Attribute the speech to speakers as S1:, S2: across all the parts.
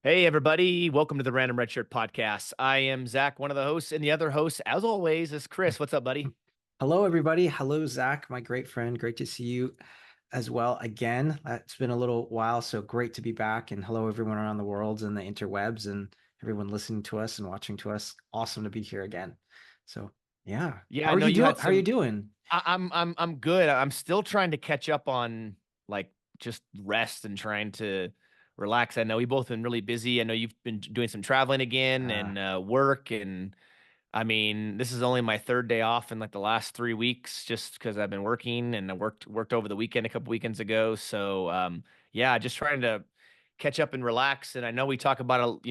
S1: Hey, everybody. Welcome to the Random Redshirt podcast. I am Zach, one of the hosts, and the other host, as always, is Chris. What's up, buddy?
S2: Hello, everybody. Hello, Zach, my great friend. Great to see you as well again. It's been a little while, so great to be back. And hello, everyone around the world and the interwebs and everyone listening to us and watching to us. Awesome to be here again. So, yeah.
S1: Yeah,
S2: How
S1: I
S2: are
S1: know
S2: you
S1: you
S2: doing?
S1: had
S2: How are you
S1: some.
S2: doing?
S1: I'm good. I'm still trying to catch up on like just rest and trying to relax. I know we both been really busy. I know you've been doing some traveling again
S2: Uh,
S1: and work, and I mean, this is only my third day off in like the last 3 weeks, just because I've been working and I worked over the weekend a couple weekends ago. So yeah, just trying to catch up and relax. And I know we talk about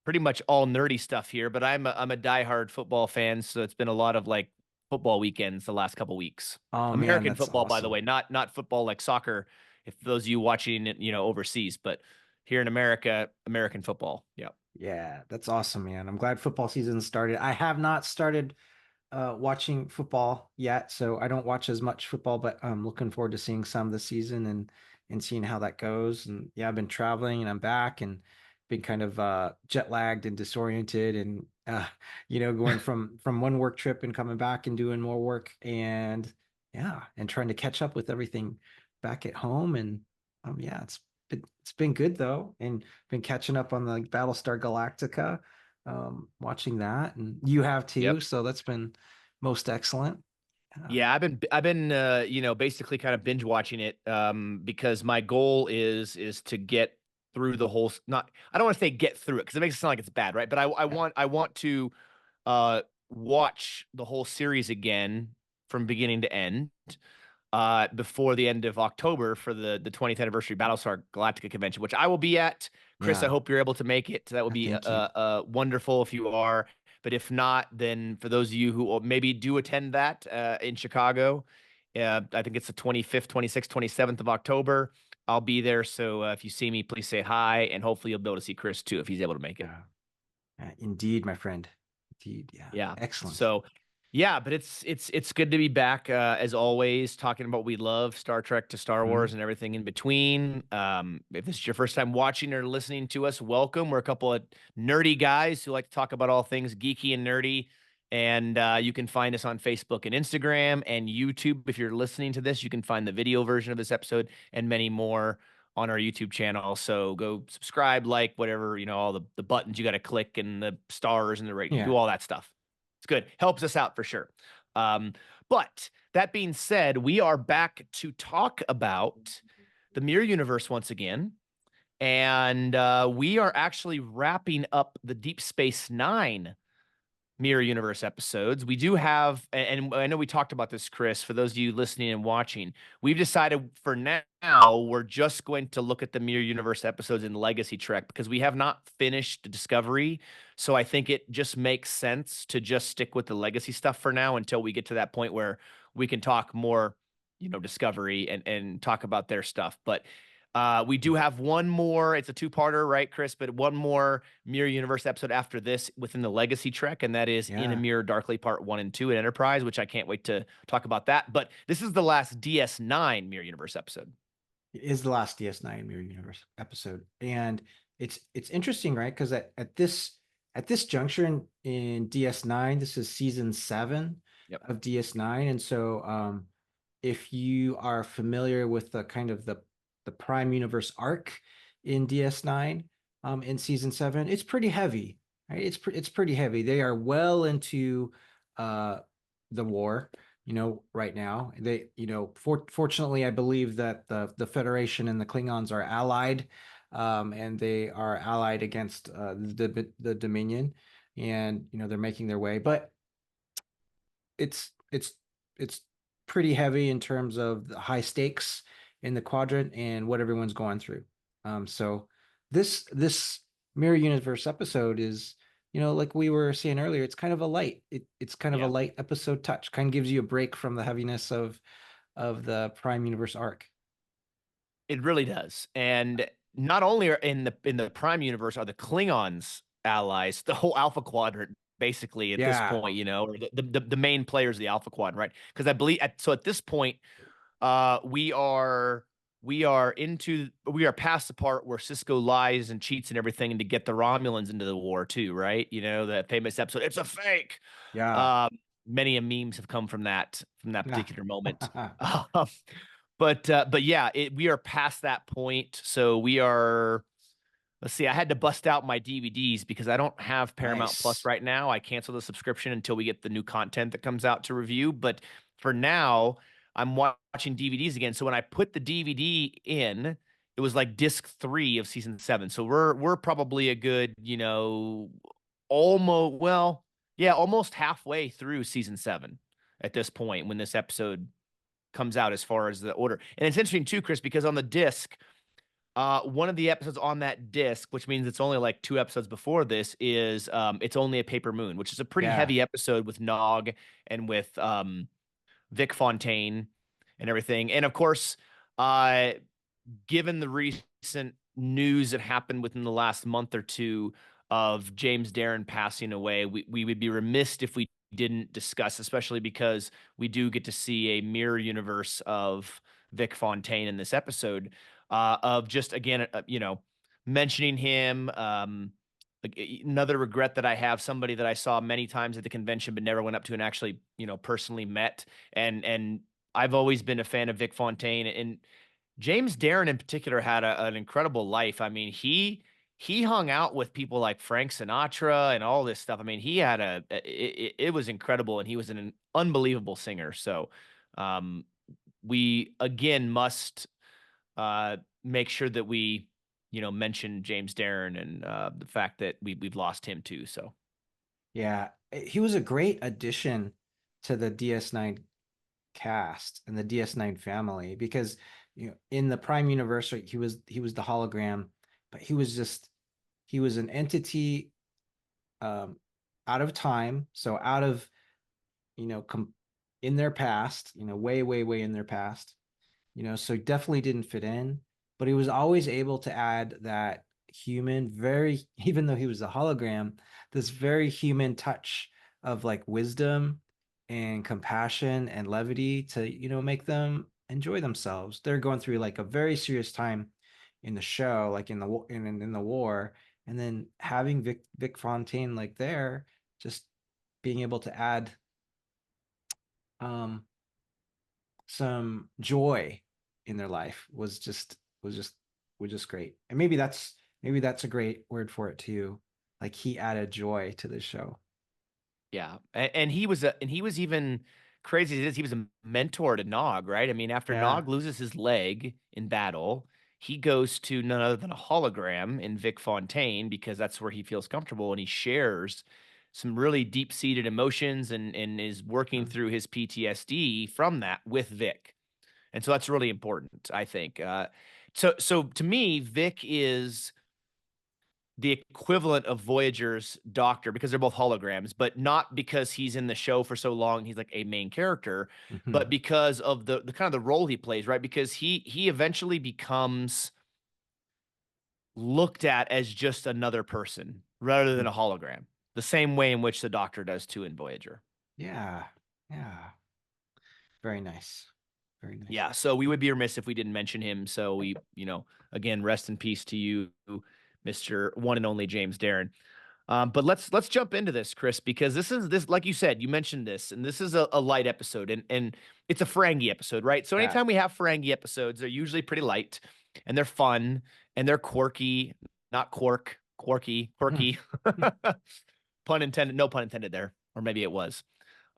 S1: pretty much all nerdy stuff here, but I'm a diehard football fan, so it's been a lot of like football weekends the last couple weeks.
S2: oh man,
S1: American
S2: that's
S1: football, by the
S2: awesome.
S1: way, not football like soccer. If those of you watching it, overseas, but here in America, American football. Yeah.
S2: Yeah, that's awesome, man. I'm glad football season started. I have not started watching football yet, so I don't watch as much football, but I'm looking forward to seeing some this season and seeing how that goes. And yeah, I've been traveling and I'm back and been kind of jet lagged and disoriented and going from one work trip and coming back and doing more work and yeah, and trying to catch up with everything back at home. And yeah, it's been good though, and been catching up on the Battlestar Galactica, watching that, and you have too,
S1: Yep.
S2: so that's been most excellent. Yeah.
S1: Yeah, I've been basically kind of binge watching it because my goal is to get through the whole not I don't want to say get through it because it makes it sound like it's bad, right? But I want to watch the whole series again from beginning to end before the end of October for the 20th anniversary Battlestar Galactica convention, which I will be at. Chris, I
S2: Yeah.
S1: hope you're able to make it. That would be
S2: Thank you.
S1: wonderful if you are. But if not, then for those of you who maybe do attend that in Chicago, I think it's the 25th, 26th, 27th of October. I'll be there. So if you see me, please say hi. And hopefully you'll be able to see Chris too if he's able to make it.
S2: Yeah. Indeed, my friend. Indeed. Yeah.
S1: Yeah.
S2: Excellent.
S1: So yeah, but it's good to be back as always, talking about what we love, Star Trek to Star
S2: Mhm.
S1: Wars and everything in between. If this is your first time watching or listening to us, welcome. We're a couple of nerdy guys who like to talk about all things geeky and nerdy. And you can find us on Facebook and Instagram and YouTube. If you're listening to this, you can find the video version of this episode and many more on our YouTube channel. So go subscribe, like, whatever, all the buttons you got to click and the stars and the rating, do
S2: Yeah.
S1: all that stuff. It's good. Helps us out for sure. Um, but that being said, we are back to talk about the Mirror Universe once again. And we are actually wrapping up the Deep Space Nine Mirror Universe episodes. We do have, and I know we talked about this, Chris, for those of you listening and watching, we've decided for now we're just going to look at the Mirror Universe episodes in Legacy Trek because we have not finished Discovery. So I think it just makes sense to just stick with the Legacy stuff for now until we get to that point where we can talk more, Discovery and talk about their stuff. But we do have one more. It's a two-parter, right, Chris? But one more Mirror Universe episode after this within the Legacy Trek, and that is In a
S2: Yeah.
S1: Mirror Darkly Part 1 and 2 at Enterprise, which I can't wait to talk about that. But this is the last DS9 Mirror Universe episode.
S2: It is the last DS9 Mirror Universe episode. And it's interesting, right? Because at this juncture in DS9, this is season 7
S1: Yep.
S2: of DS9. And so if you are familiar with the kind of the Prime Universe arc in DS9 in season 7, it's pretty heavy, right? It's pretty heavy. They are well into uh the war, right now. They, fortunately, I believe that the Federation and the Klingons are allied, and they are allied against the Dominion, and they're making their way. But it's pretty heavy in terms of the high stakes in the quadrant and what everyone's going through. So this Mirror Universe episode is, like we were saying earlier, it's kind of a light. It's kind of a
S1: Yeah.
S2: light episode touch. Kind of gives you a break from the heaviness of the Prime Universe arc.
S1: It really does. And not only are in the Prime Universe are the Klingons allies, the whole Alpha Quadrant basically at this
S2: Yeah.
S1: point, or the main players of the Alpha Quadrant, right? Because I believe at this point, we are we are past the part where Cisco lies and cheats and everything to get the Romulans into the war too, right? You know, that famous episode, "It's a fake."
S2: Yeah.
S1: Um, many a memes have come from that
S2: Yeah.
S1: particular moment. Um, but yeah, we are past that point. So we are, let's see, I had to bust out my DVDs because I don't have Paramount Plus
S2: Nice.
S1: right now. I canceled the subscription until we get the new content that comes out to review. But for now, I'm watching DVDs again. So when I put the DVD in, it was like disc 3 of season 7. So we're probably a good, almost, well, yeah, almost halfway through season 7 at this point when this episode comes out as far as the order. And it's interesting too, Chris, because on the disc, one of the episodes on that disc, which means it's only like 2 episodes before this, is It's Only a Paper Moon, which is a pretty
S2: Yeah.
S1: heavy episode with Nog and with Vic Fontaine and everything. And of course, uh, given the recent news that happened within the last month or two of James Darren passing away, we would be remiss if we didn't discuss, especially because we do get to see a mirror universe of Vic Fontaine in this episode, of just again, mentioning him. Another regret that I have, somebody that I saw many times at the convention but never went up to and actually, personally met. And I've always been a fan of Vic Fontaine, and James Darren in particular had an incredible life. I mean, he hung out with people like Frank Sinatra and all this stuff. I mean, he had it was incredible, and he was an unbelievable singer. So, um, we again must make sure that we, mention James Darren and the fact that we've lost him too. So,
S2: Yeah. He was a great addition to the DS9 cast and the DS9 family because in the Prime universe, right, he was the hologram, but he was an entity um out of time, so out of in their past, way, way, way in their past, so definitely didn't fit in, but he was always able to add that human, very, even though he was a hologram, this very human touch of like wisdom and compassion and levity to, make them enjoy themselves. They're going through like a very serious time in the show, like in the war, and then having Vic Fontaine like there, just being able to add um some joy in their life was just great. And maybe that's a great word for it too. Like he added joy to the show.
S1: yeah, and he was even crazy as it is. He was a mentor to Nog, right? I mean, after
S2: Yeah.
S1: Nog loses his leg in battle, he goes to none other than a hologram in Vic Fontaine because that's where he feels comfortable, and he shares some really deep-seated emotions and is working
S2: Mhm.
S1: through his PTSD from that with Vic. And so that's really important, I think. So to me, Vic is the equivalent of Voyager's Doctor because they're both holograms, but not because he's in the show for so long. He's like a main character, but
S2: Mhm.
S1: because of the kind of the role he plays, right? Because he eventually becomes looked at as just another person rather than a hologram, the same way in which the Doctor does too in Voyager.
S2: Yeah. Yeah. Very nice. Very nice.
S1: Yeah, so we would be remiss if we didn't mention him. So we, again, rest in peace to you, Mr. One and Only James Darren. But let's jump into this, Chris, because this like you said, you mentioned this, and this is a light episode, and it's a Ferengi episode, right? So
S2: Yeah.
S1: anytime we have Ferengi episodes, they're usually pretty light, and they're fun, and they're quirky, not quirky, pun intended, no pun intended there, or maybe it was.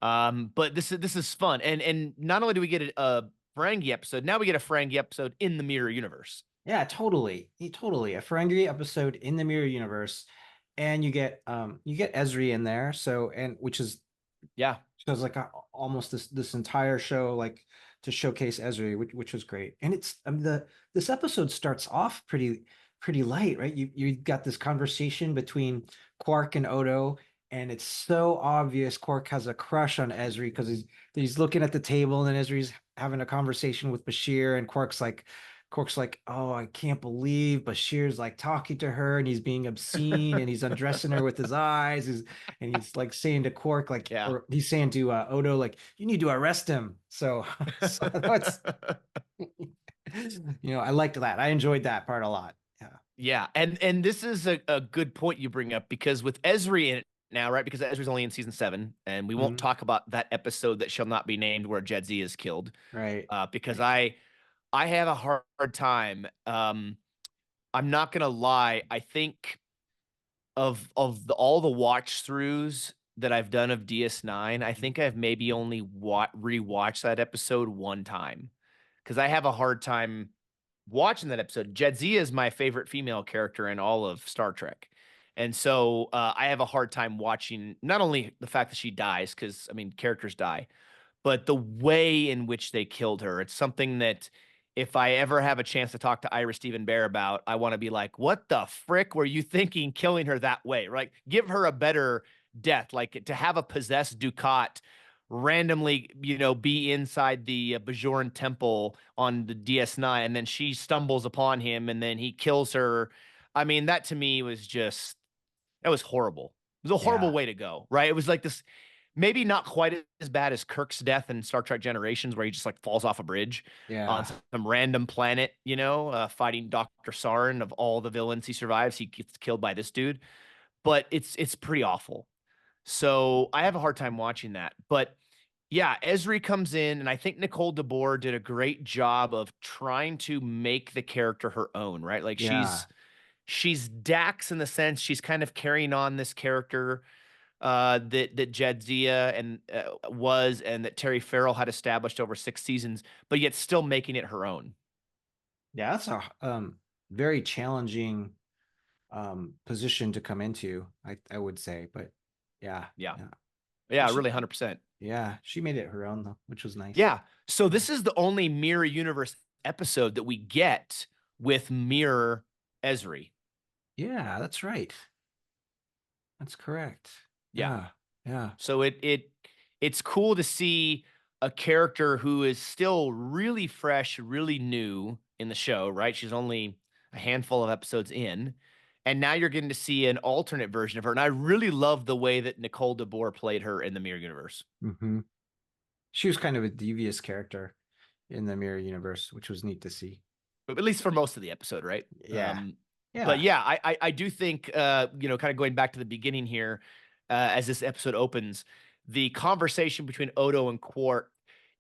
S1: But this is fun, and not only do we get a Ferengi episode, now we get a Ferengi episode in the Mirror Universe.
S2: Yeah, totally. Totally. A Ferengi episode in the Mirror Universe. And you get Esri in there. So and which is
S1: Yeah,
S2: shows like almost this entire show like to showcase Esri, which was great. And it's the this episode starts off pretty light, right? You got this conversation between Quark and Odo, and it's so obvious Quark has a crush on Esri because he's looking at the table and Esri's having a conversation with Bashir, and Quark's like, oh, I can't believe Bashir's like talking to her and he's being obscene and he's undressing her with his eyes. And he's like saying to Quark, like,
S1: yeah.
S2: or he's saying to Odo, like, you need to arrest him. So, so that's I liked that. I enjoyed that part a lot. Yeah.
S1: Yeah, and this is a good point you bring up because with Ezri in it now, right? Because Ezri's only in season 7, and we won't
S2: Mhm.
S1: talk about that episode that shall not be named where Jedzia is killed,
S2: Right.
S1: because
S2: Right.
S1: I have a hard time. I'm not gonna lie. I think all the watch throughs that I've done of DS9, I think I've maybe only rewatched that episode one time because I have a hard time watching that episode. Jadzia is my favorite female character in all of Star Trek. And so I have a hard time watching not only the fact that she dies, because I mean, characters die, but the way in which they killed her. It's something that if I ever have a chance to talk to Ira Stephen Bear about, I want to be like, what the frick were you thinking killing her that way? Right? Give her a better death, like to have a possessed Ducat randomly, be inside the Bajoran temple on the DS9, and then she stumbles upon him, and then he kills her. I mean, that to me was just that was horrible. It was a horrible
S2: Yeah.
S1: way to go, right? It was like this, maybe not quite as bad as Kirk's death in Star Trek Generations, where he just like falls off a bridge on
S2: Yeah.
S1: some random planet, fighting Dr. Sarin. Of all the villains he survives, he gets killed by this dude. But it's pretty awful. So I have a hard time watching that. But yeah, Esri comes in, and I think Nicole DeBoer did a great job of trying to make the character her own, right? Like
S2: Yeah.
S1: she's Dax in the sense she's kind of carrying on this character that Jadzia was, and that Terry Farrell had established over 6 seasons, but yet still making it her own.
S2: Yeah. That's a very challenging position to come into, I would say. But yeah.
S1: Yeah,
S2: Yeah. And
S1: yeah,
S2: she,
S1: really, 100%.
S2: yeah, she made it her own though, which was nice.
S1: Yeah. So
S2: Yeah.
S1: this is the only Mirror Universe episode that we get with Mirror Esri.
S2: Yeah, that's right. That's correct.
S1: Yeah.
S2: Yeah. Yeah.
S1: So it's cool to see a character who is still really fresh, really new in the show, right? She's only a handful of episodes in. And now you're getting to see an alternate version of her. And I really love the way that Nicole DeBoer played her in the Mirror Universe.
S2: Hmm. She was kind of a devious character in the mirror universe, which was neat to see.
S1: But at least for most of the episode, right?
S2: Yeah.
S1: But
S2: Yeah.
S1: yeah, I do think kind of going back to the beginning here, as this episode opens, the conversation between Odo and Quark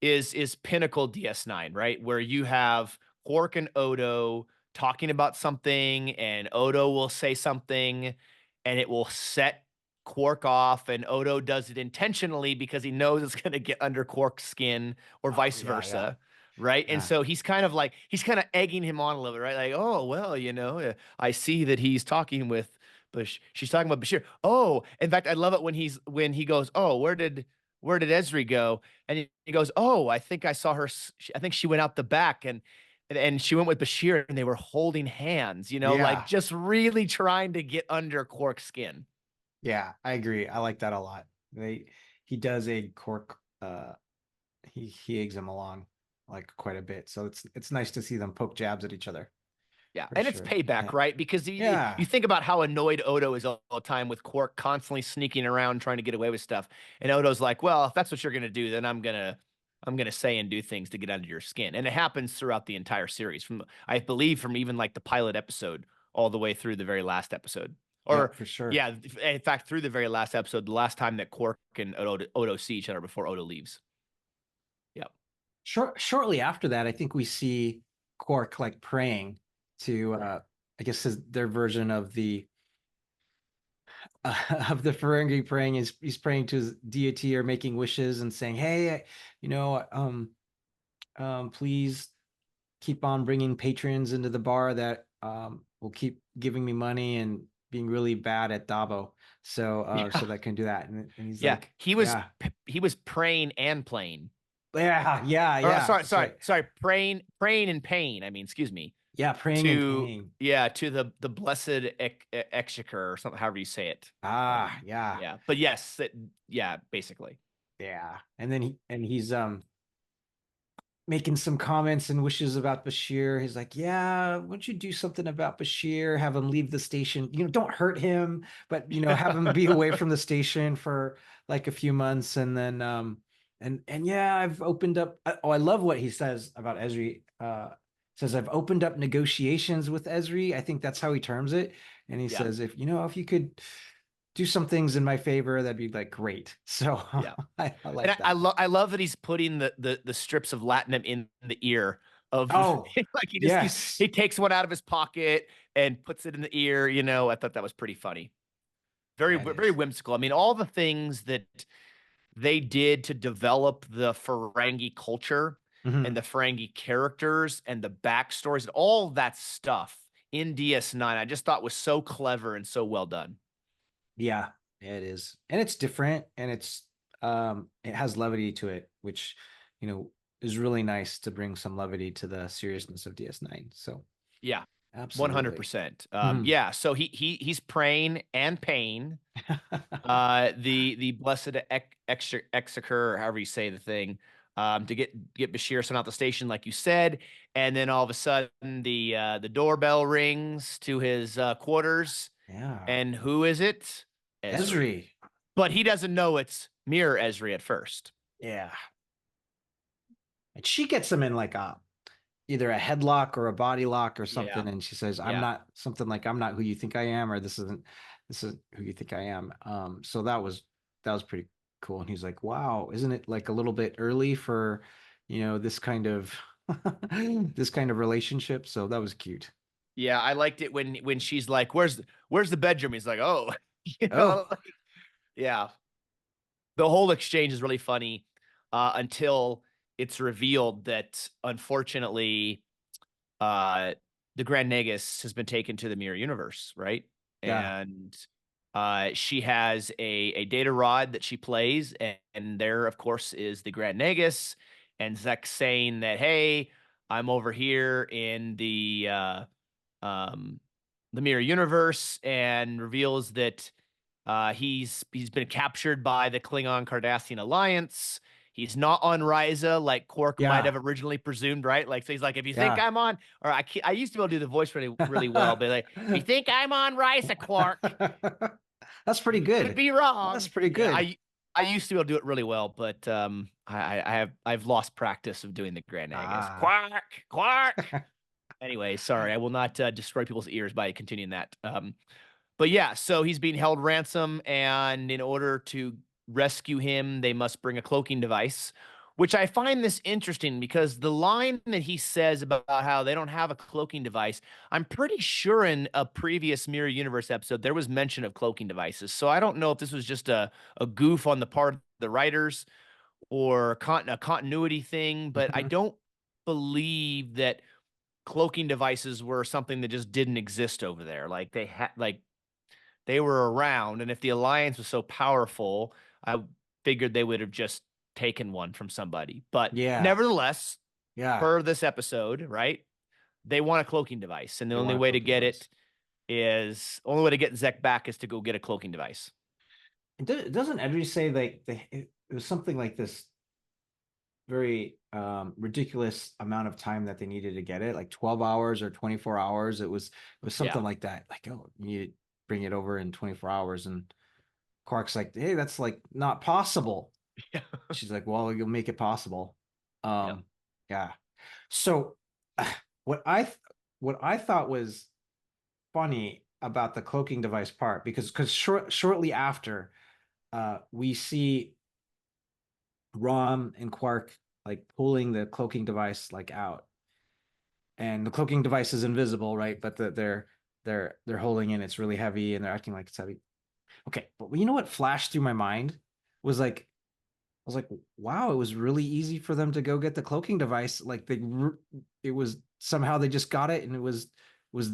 S1: is pinnacle DS9, right? Where you have Quark and Odo talking about something, and Odo will say something, and it will set Quark off, and Odo does it intentionally because he knows it's going to get under Quark's skin, or
S2: Oh,
S1: vice
S2: yeah. Yeah.
S1: versa, right? And
S2: Yeah.
S1: so he's kind of egging him on a little bit, right? Like, oh well, I see that he's talking with Bush. She's talking about Bashir. Oh, in fact, I love it when he goes, oh, where did Esri go? And he goes, oh, I think I saw her. I think she went out the back, and she went with Bashir, and they were holding hands. Like
S2: Yeah.
S1: just really trying to get under Quark's skin.
S2: Yeah. I agree. I like that a lot. He does a cork. He eggs him along like quite a bit. So it's nice to see them poke jabs at each other
S1: Yeah,
S2: for
S1: and it's
S2: sure.
S1: payback,
S2: Yeah.
S1: right? Because
S2: Yeah.
S1: you think about how annoyed Odo is all the time with Quark constantly sneaking around trying to get away with stuff, and Odo's like, "Well, if that's what you're gonna do, then I'm gonna say and do things to get under your skin," and it happens throughout the entire series, from I believe from even like the pilot episode all the way through the very last episode,
S2: Yeah,
S1: or
S2: for sure.
S1: yeah, in fact, through the very last episode, the last time that Quark and Odo see each other before Odo leaves. Yeah,
S2: Shortly after that, I think we see Quark like praying to I guess their version of the of the Ferengi praying is he's praying to his deity or making wishes and saying, "Hey, you know, please keep on bringing patrons into the bar that will keep giving me money and being really bad at Davo, so
S1: yeah,
S2: that I can do that." And he's
S1: yeah.
S2: like,
S1: He was
S2: "Yeah,
S1: he was praying and playing.
S2: yeah, yeah,
S1: Or
S2: yeah,
S1: sorry,
S2: that's
S1: sorry,
S2: right.
S1: sorry, praying and pain. I mean, excuse me.
S2: Yeah, praying and
S1: To
S2: paying.
S1: to the blessed exchequer, or something, however you say it.
S2: Ah, yeah,
S1: Yeah, but yes, yeah, basically.
S2: yeah." And then he's making some comments and wishes about Bashir. He's like, "Yeah, why don't you do something about Bashir? Have him leave the station. Don't hurt him, but have him be away from the station for like a few months." And then and yeah, I've opened up. Oh, I love what he says about Esri. says, I've opened up negotiations with Ezri. I think that's how he terms it. And he
S1: Yeah.
S2: says, if you could do some things in my favor, that'd be like great. So
S1: Yeah.
S2: I
S1: And
S2: like
S1: I
S2: that.
S1: love I love that he's putting the strips of latinum in the ear of
S2: Oh,
S1: like
S2: yes.
S1: he takes one out of his pocket and puts it in the ear. I thought that was pretty funny. Very
S2: Yeah, it
S1: very
S2: is.
S1: whimsical. I mean, all the things that they did to develop the Ferengi culture and
S2: Mhm.
S1: the Ferengi characters and the backstories and all that stuff in DS9, I just thought was so clever and so well done.
S2: Yeah, it is. And it's different and it has levity to it, which, is really nice to bring some levity to the seriousness of DS9. So,
S1: Yeah,
S2: absolutely.
S1: 100%.
S2: Mhm.
S1: Yeah, so he's praying and paying the blessed executor, however you say the thing, to get Bashir sent out the station, like you said, and then all of a sudden the doorbell rings to his quarters,
S2: Yeah.
S1: and who is it? Esri.
S2: Esri.
S1: But he doesn't know it's Mirror Esri at first.
S2: Yeah. And she gets him in like either a headlock or a body lock or
S1: Yeah,
S2: something. And she says, I'm
S1: yeah,
S2: not something like I'm not who you think I am, or this isn't who you think I am. So that was pretty cool. And he's like, wow, isn't it like a little bit early for, this kind of this kind of relationship? So that was cute.
S1: yeah. I liked it when she's like, "Where's the bedroom?" He's like, "Oh,
S2: Oh,
S1: like, yeah." The whole exchange is really funny until it's revealed that unfortunately uh, the Grand Nagus has been taken to the mirror universe, right?
S2: yeah.
S1: And she has a data rod that she plays, and there, of course, is the Grand Nagus, and Zek saying that, "Hey, I'm over here in um, the mirror universe," and reveals that he's been captured by the Klingon Cardassian alliance. He's not on Ryza like Quark might have
S2: Yeah.
S1: originally presumed, right? Like, so he's like, if you think
S2: Yeah.
S1: I'm on, or I used to be able to do the voice really well, but like, if you think I'm on Ryza, Quark,
S2: That's pretty
S1: you could
S2: good.
S1: be
S2: That's
S1: wrong.
S2: pretty
S1: Yeah,
S2: good.
S1: I used to be able to do it really well, but I've lost practice of doing the Grand Nagus.
S2: Ah.
S1: Quark, Quark. Anyway, sorry, I will not destroy people's ears by continuing that. But yeah, so he's being held ransom, and in order to rescue him, they must bring a cloaking device, which I find this interesting because the line that he says about how they don't have a cloaking device, I'm pretty sure in a previous Mirror Universe episode, there was mention of cloaking devices. So I don't know if this was just a goof on the part of the writers or a continuity thing, but I
S2: Mhm.
S1: don't believe that cloaking devices were something that just didn't exist over there. Like they were around, and if the alliance was so powerful, I figured they would have just taken one from somebody. But
S2: Yeah.
S1: nevertheless,
S2: Yeah.
S1: per this episode, right? They want a cloaking device, and the
S2: They
S1: only
S2: want a
S1: way to
S2: cloaking
S1: get
S2: device.
S1: it is only way to get Zek back is to go get a cloaking device.
S2: Doesn't Edry say like it was something like this very ridiculous amount of time that they needed to get it, like 12 hours or 24 hours. It was something
S1: Yeah.
S2: like that. Like, oh, you need to bring it over in 24 hours. And Quark's like, hey, that's like not possible.
S1: Yeah.
S2: She's like, well, you'll make it possible.
S1: Yeah.
S2: Yeah. So what I th- what I thought was funny about the cloaking device part, because shortly after we see Rom and Quark like pulling the cloaking device like out, and the cloaking device is invisible, right? But they're holding it. It's really heavy, and they're acting like it's heavy. Okay, but you know what flashed through my mind was like, I was like, wow, it was really easy for them to go get the cloaking device. Like it was somehow they just got it, and it was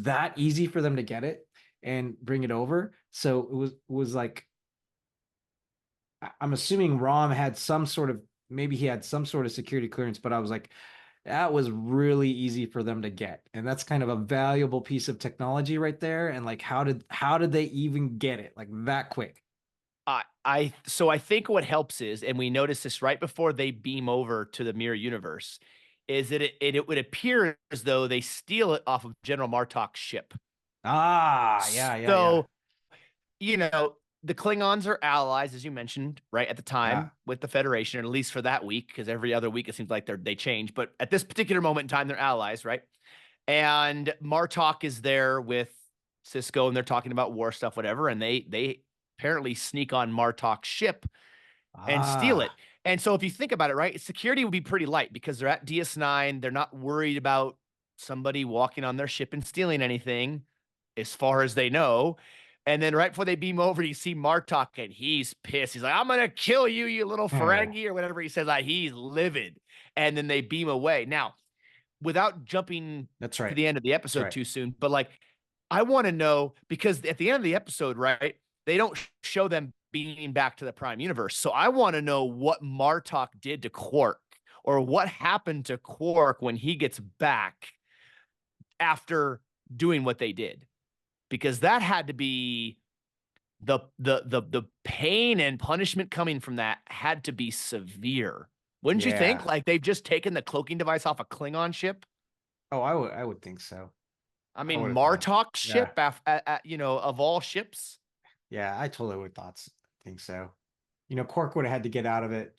S2: that easy for them to get it and bring it over. So it was like, I'm assuming Rom had some sort of, maybe he had some sort of security clearance, but I was like, that was really easy for them to get. And that's kind of a valuable piece of technology right there. And like, how did they even get it like that quick?
S1: I think what helps is, and we notice this right before they beam over to the mirror universe, is that it would appear as though they steal it off of General Martok's ship.
S2: Ah, yeah, yeah, yeah.
S1: So, you know, the Klingons are allies, as you mentioned, right at the
S2: Yeah.
S1: time with the Federation, or at least for that week, because every other week it seems like they change. But at this particular moment in time, they're allies, right? And Martok is there with Cisco, and they're talking about war stuff, whatever. And they apparently sneak on Martok's ship and steal it.
S2: Ah.
S1: And so if you think about it, right, security would be pretty light because they're at DS9. They're not worried about somebody walking on their ship and stealing anything, as far as they know. And then right before they beam over, you see Martok, and he's pissed. He's like, "I'm gonna kill you, you little Ferengi," or whatever he says. Like, he's livid. And then they beam away. Now, without jumping
S2: That's
S1: to
S2: right.
S1: the end of the
S2: That's
S1: episode
S2: right.
S1: too soon, but like, I want to know, because at the end of the episode, right, they don't show them beaming back to the Prime Universe. So I want to know what Martok did to Quark, or what happened to Quark when he gets back after doing what they did, because that had to be the pain and punishment coming from that had to be severe. Wouldn't you think?
S2: Yeah.
S1: Like, they've just taken the cloaking device off a Klingon ship.
S2: Oh, I would think so.
S1: I
S2: I
S1: mean,
S2: would have thought.
S1: Martok's
S2: Yeah.
S1: ship, of all ships.
S2: Yeah, I totally would think so. Cork would have had to get out of it,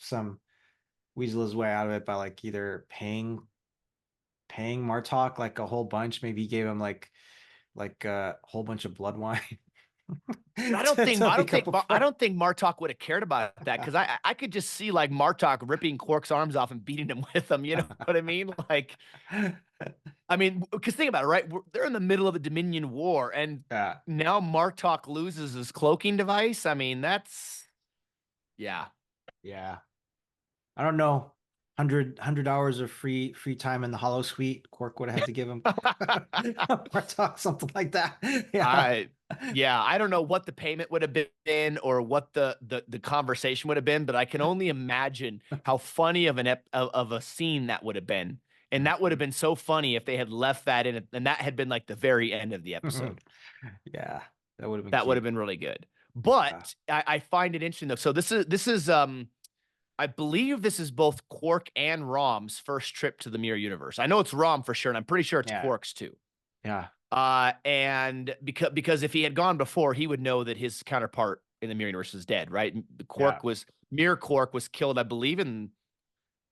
S2: weasel his way out of it by like either paying Martok like a whole bunch. Maybe he gave him like a whole bunch of blood wine
S1: But
S2: to make up
S1: I
S2: for it.
S1: don't think Martok would have cared about that, because I could just see like Martok ripping Quark's arms off and beating him with them. You know what I mean? Like, I mean, because think about it, right? They're in the middle of a Dominion war, and
S2: Yeah,
S1: now Martok loses his cloaking device. I mean, that's, yeah.
S2: yeah. I don't know. 100 hours of free time in the Hollow Suite. Quark would have had to give him Martok, something like that. Yeah.
S1: I yeah, I don't know what the payment would have been, or what the conversation would have been, but I can only imagine how funny of a scene that would have been. And that would have been so funny if they had left that in, and that had been like the very end of the episode.
S2: Yeah, that would have been
S1: That would have
S2: cute.
S1: been really good.
S2: Yeah.
S1: But I find it interesting though. So this is I believe this is both Quark and Rom's first trip to the Mirror Universe. I know it's Rom for sure, and I'm pretty sure it's
S2: Yeah.
S1: Quark's too.
S2: Yeah.
S1: And because if he had gone before, he would know that his counterpart in the Mirror Universe is dead, right?
S2: Yeah.
S1: Mirror Quark was killed, I believe, in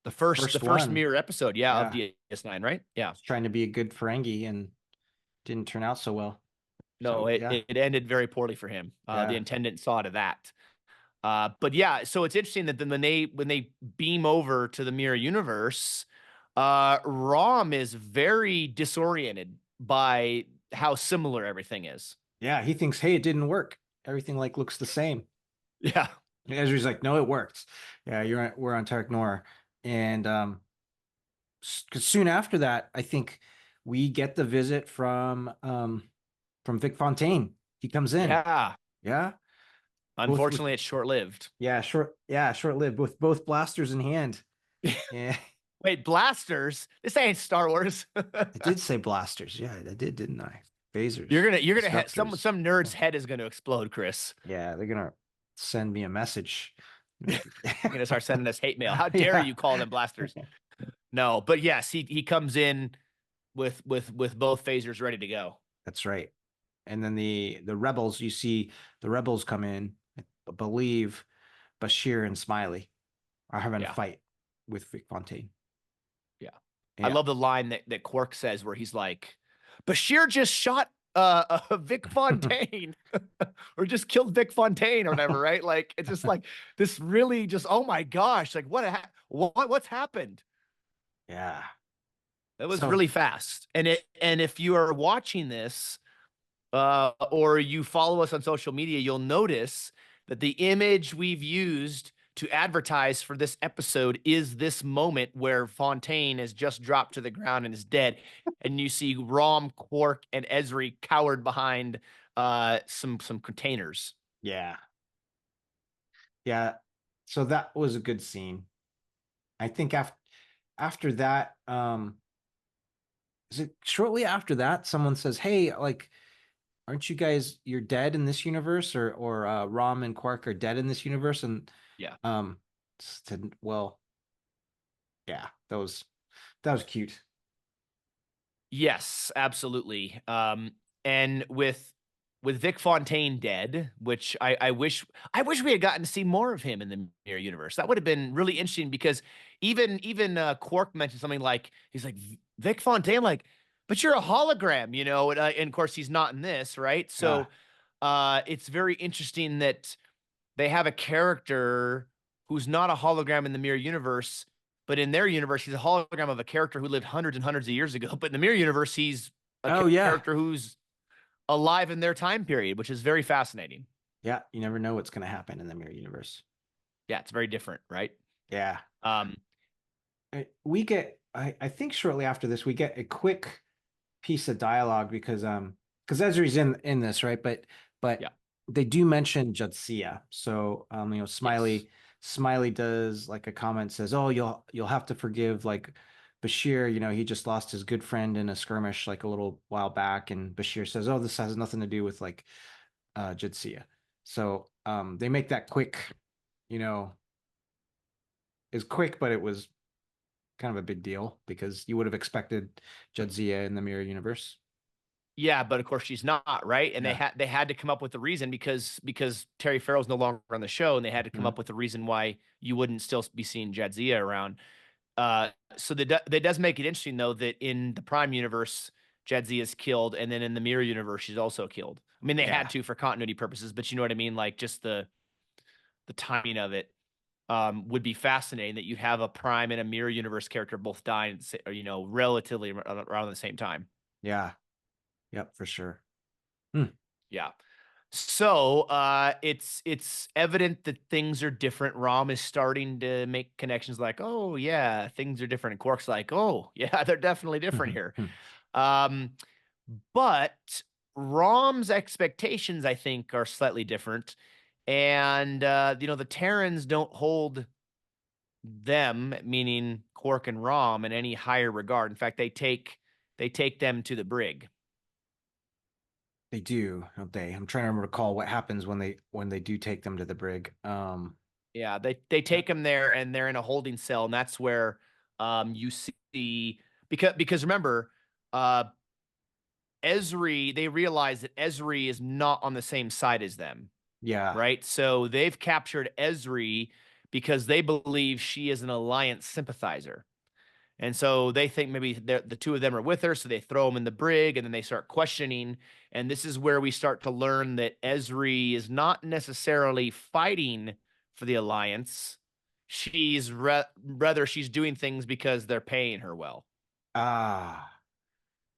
S1: the
S2: First
S1: first
S2: one.
S1: Mirror episode, yeah, of
S2: Yeah.
S1: DS9, right? Yeah.
S2: Was trying to be a good Ferengi and didn't turn out so well.
S1: No,
S2: So yeah.
S1: it ended very poorly for him. The
S2: Yeah.
S1: intendant saw to that. But yeah, so it's interesting that then when they beam over to the Mirror Universe, Rom is very disoriented by how similar everything is.
S2: Yeah. He thinks, hey, it didn't work. Everything like looks the same.
S1: Yeah.
S2: And Ezra's like, no, it works. Yeah, we're on Tarek Nor. And 'cause soon after that, I think we get the visit from Vic Fontaine. He comes in.
S1: Yeah.
S2: Yeah. Both with
S1: Unfortunately, it's short lived.
S2: short-lived with both blasters in hand. Yeah.
S1: Wait, blasters? This ain't Star Wars.
S2: I did say blasters. Yeah, I did, didn't I? Phasers.
S1: You're gonna
S2: Disruptors.
S1: some nerd's head is gonna explode, Chris.
S2: Yeah, they're gonna send me a message.
S1: You're gonna start sending us hate mail. How dare
S2: Yeah.
S1: you call them blasters? No, but yes, he comes in with both phasers ready to go.
S2: That's right. And then the rebels, you see the rebels come in. I believe Bashir and Smiley are having a
S1: Yeah.
S2: fight with Vic Fontaine.
S1: Yeah. I
S2: Yeah.
S1: love the line that Quark says where he's like, Bashir just shot Vic Fontaine or just killed Vic Fontaine or whatever, right? Like, it's just like this really just, oh my gosh, like what's happened?
S2: Yeah.
S1: That was
S2: So
S1: really fast. And if you are watching this, or you follow us on social media, you'll notice that the image we've used to advertise for this episode is this moment where Fontaine has just dropped to the ground and is dead, and you see Rom, Quark, and Ezri cowered behind some containers.
S2: yeah. Yeah. So that was a good scene. I think after that, is it shortly after that someone says, hey, like, aren't you guys, you're dead in this universe, or Rom and Quark are dead in this universe? And
S1: Yeah.
S2: said, well, yeah, that was cute.
S1: Yes, absolutely. And with with Vic Fontaine dead, which I wish we had gotten to see more of him in the Mirror Universe. That would have been really interesting because even Quark mentioned something like he's like Vic Fontaine, like, but you're a hologram, and of course he's not in this, right?
S2: Yeah.
S1: So it's very interesting that they have a character who's not a hologram in the Mirror Universe, but in their universe, he's a hologram of a character who lived hundreds and hundreds of years ago. But in the Mirror Universe, he's a
S2: Oh yeah.
S1: character who's alive in their time period, which is very fascinating.
S2: Yeah. You never know what's going to happen in the mirror universe.
S1: Yeah, it's very different, right?
S2: Yeah.
S1: Um,
S2: We get, I think shortly after this, we get a quick piece of dialogue because Ezri's in this, right? But
S1: yeah,
S2: they do mention Jadzia. So
S1: yes,
S2: Smiley does like a comment, says, "Oh, you'll have to forgive like Bashir, he just lost his good friend in a skirmish like a little while back." And Bashir says, "Oh, this has nothing to do with like Jadzia." So they make that quick, you know, is quick, but it was kind of a big deal because you would have expected Jadzia in the mirror universe.
S1: yeah, but of course she's not, right? And they
S2: Yeah.
S1: had to come up with a reason because Terry Farrell's no longer on the show, and they had to come
S2: Mhm.
S1: up with a reason why you wouldn't still be seeing Jadzia around. So that does make it interesting though that in the Prime universe, Jadzia is killed, and then in the Mirror universe, she's also killed. I mean, they had
S2: Yeah.
S1: to for continuity purposes, but you know what I mean? Like just the timing of it would be fascinating that you have a Prime and a Mirror universe character both dying, relatively around the same time.
S2: Yeah. Yep, for sure. Hmm.
S1: Yeah. So it's evident that things are different. Rom is starting to make connections like, oh yeah, things are different. And Quark's like, oh yeah, they're definitely different here. Um, but Rom's expectations, I think, are slightly different. And the Terrans don't hold them, meaning Quark and Rom, in any higher regard. In fact, they take them to the brig.
S2: They do, don't they? I'm trying to recall what happens when they do take them to the brig.
S1: Yeah, they take him there and they're in a holding cell, and that's where you see because remember, uh Ezri, they realize that Ezri is not on the same side as them,
S2: Yeah.
S1: right? So they've captured Ezri because they believe she is an Alliance sympathizer. And so they think maybe the two of them are with her, so they throw him in the brig, and then they start questioning. And this is where we start to learn that Ezri is not necessarily fighting for the Alliance. Rather she's doing things because they're paying her well.
S2: Ah,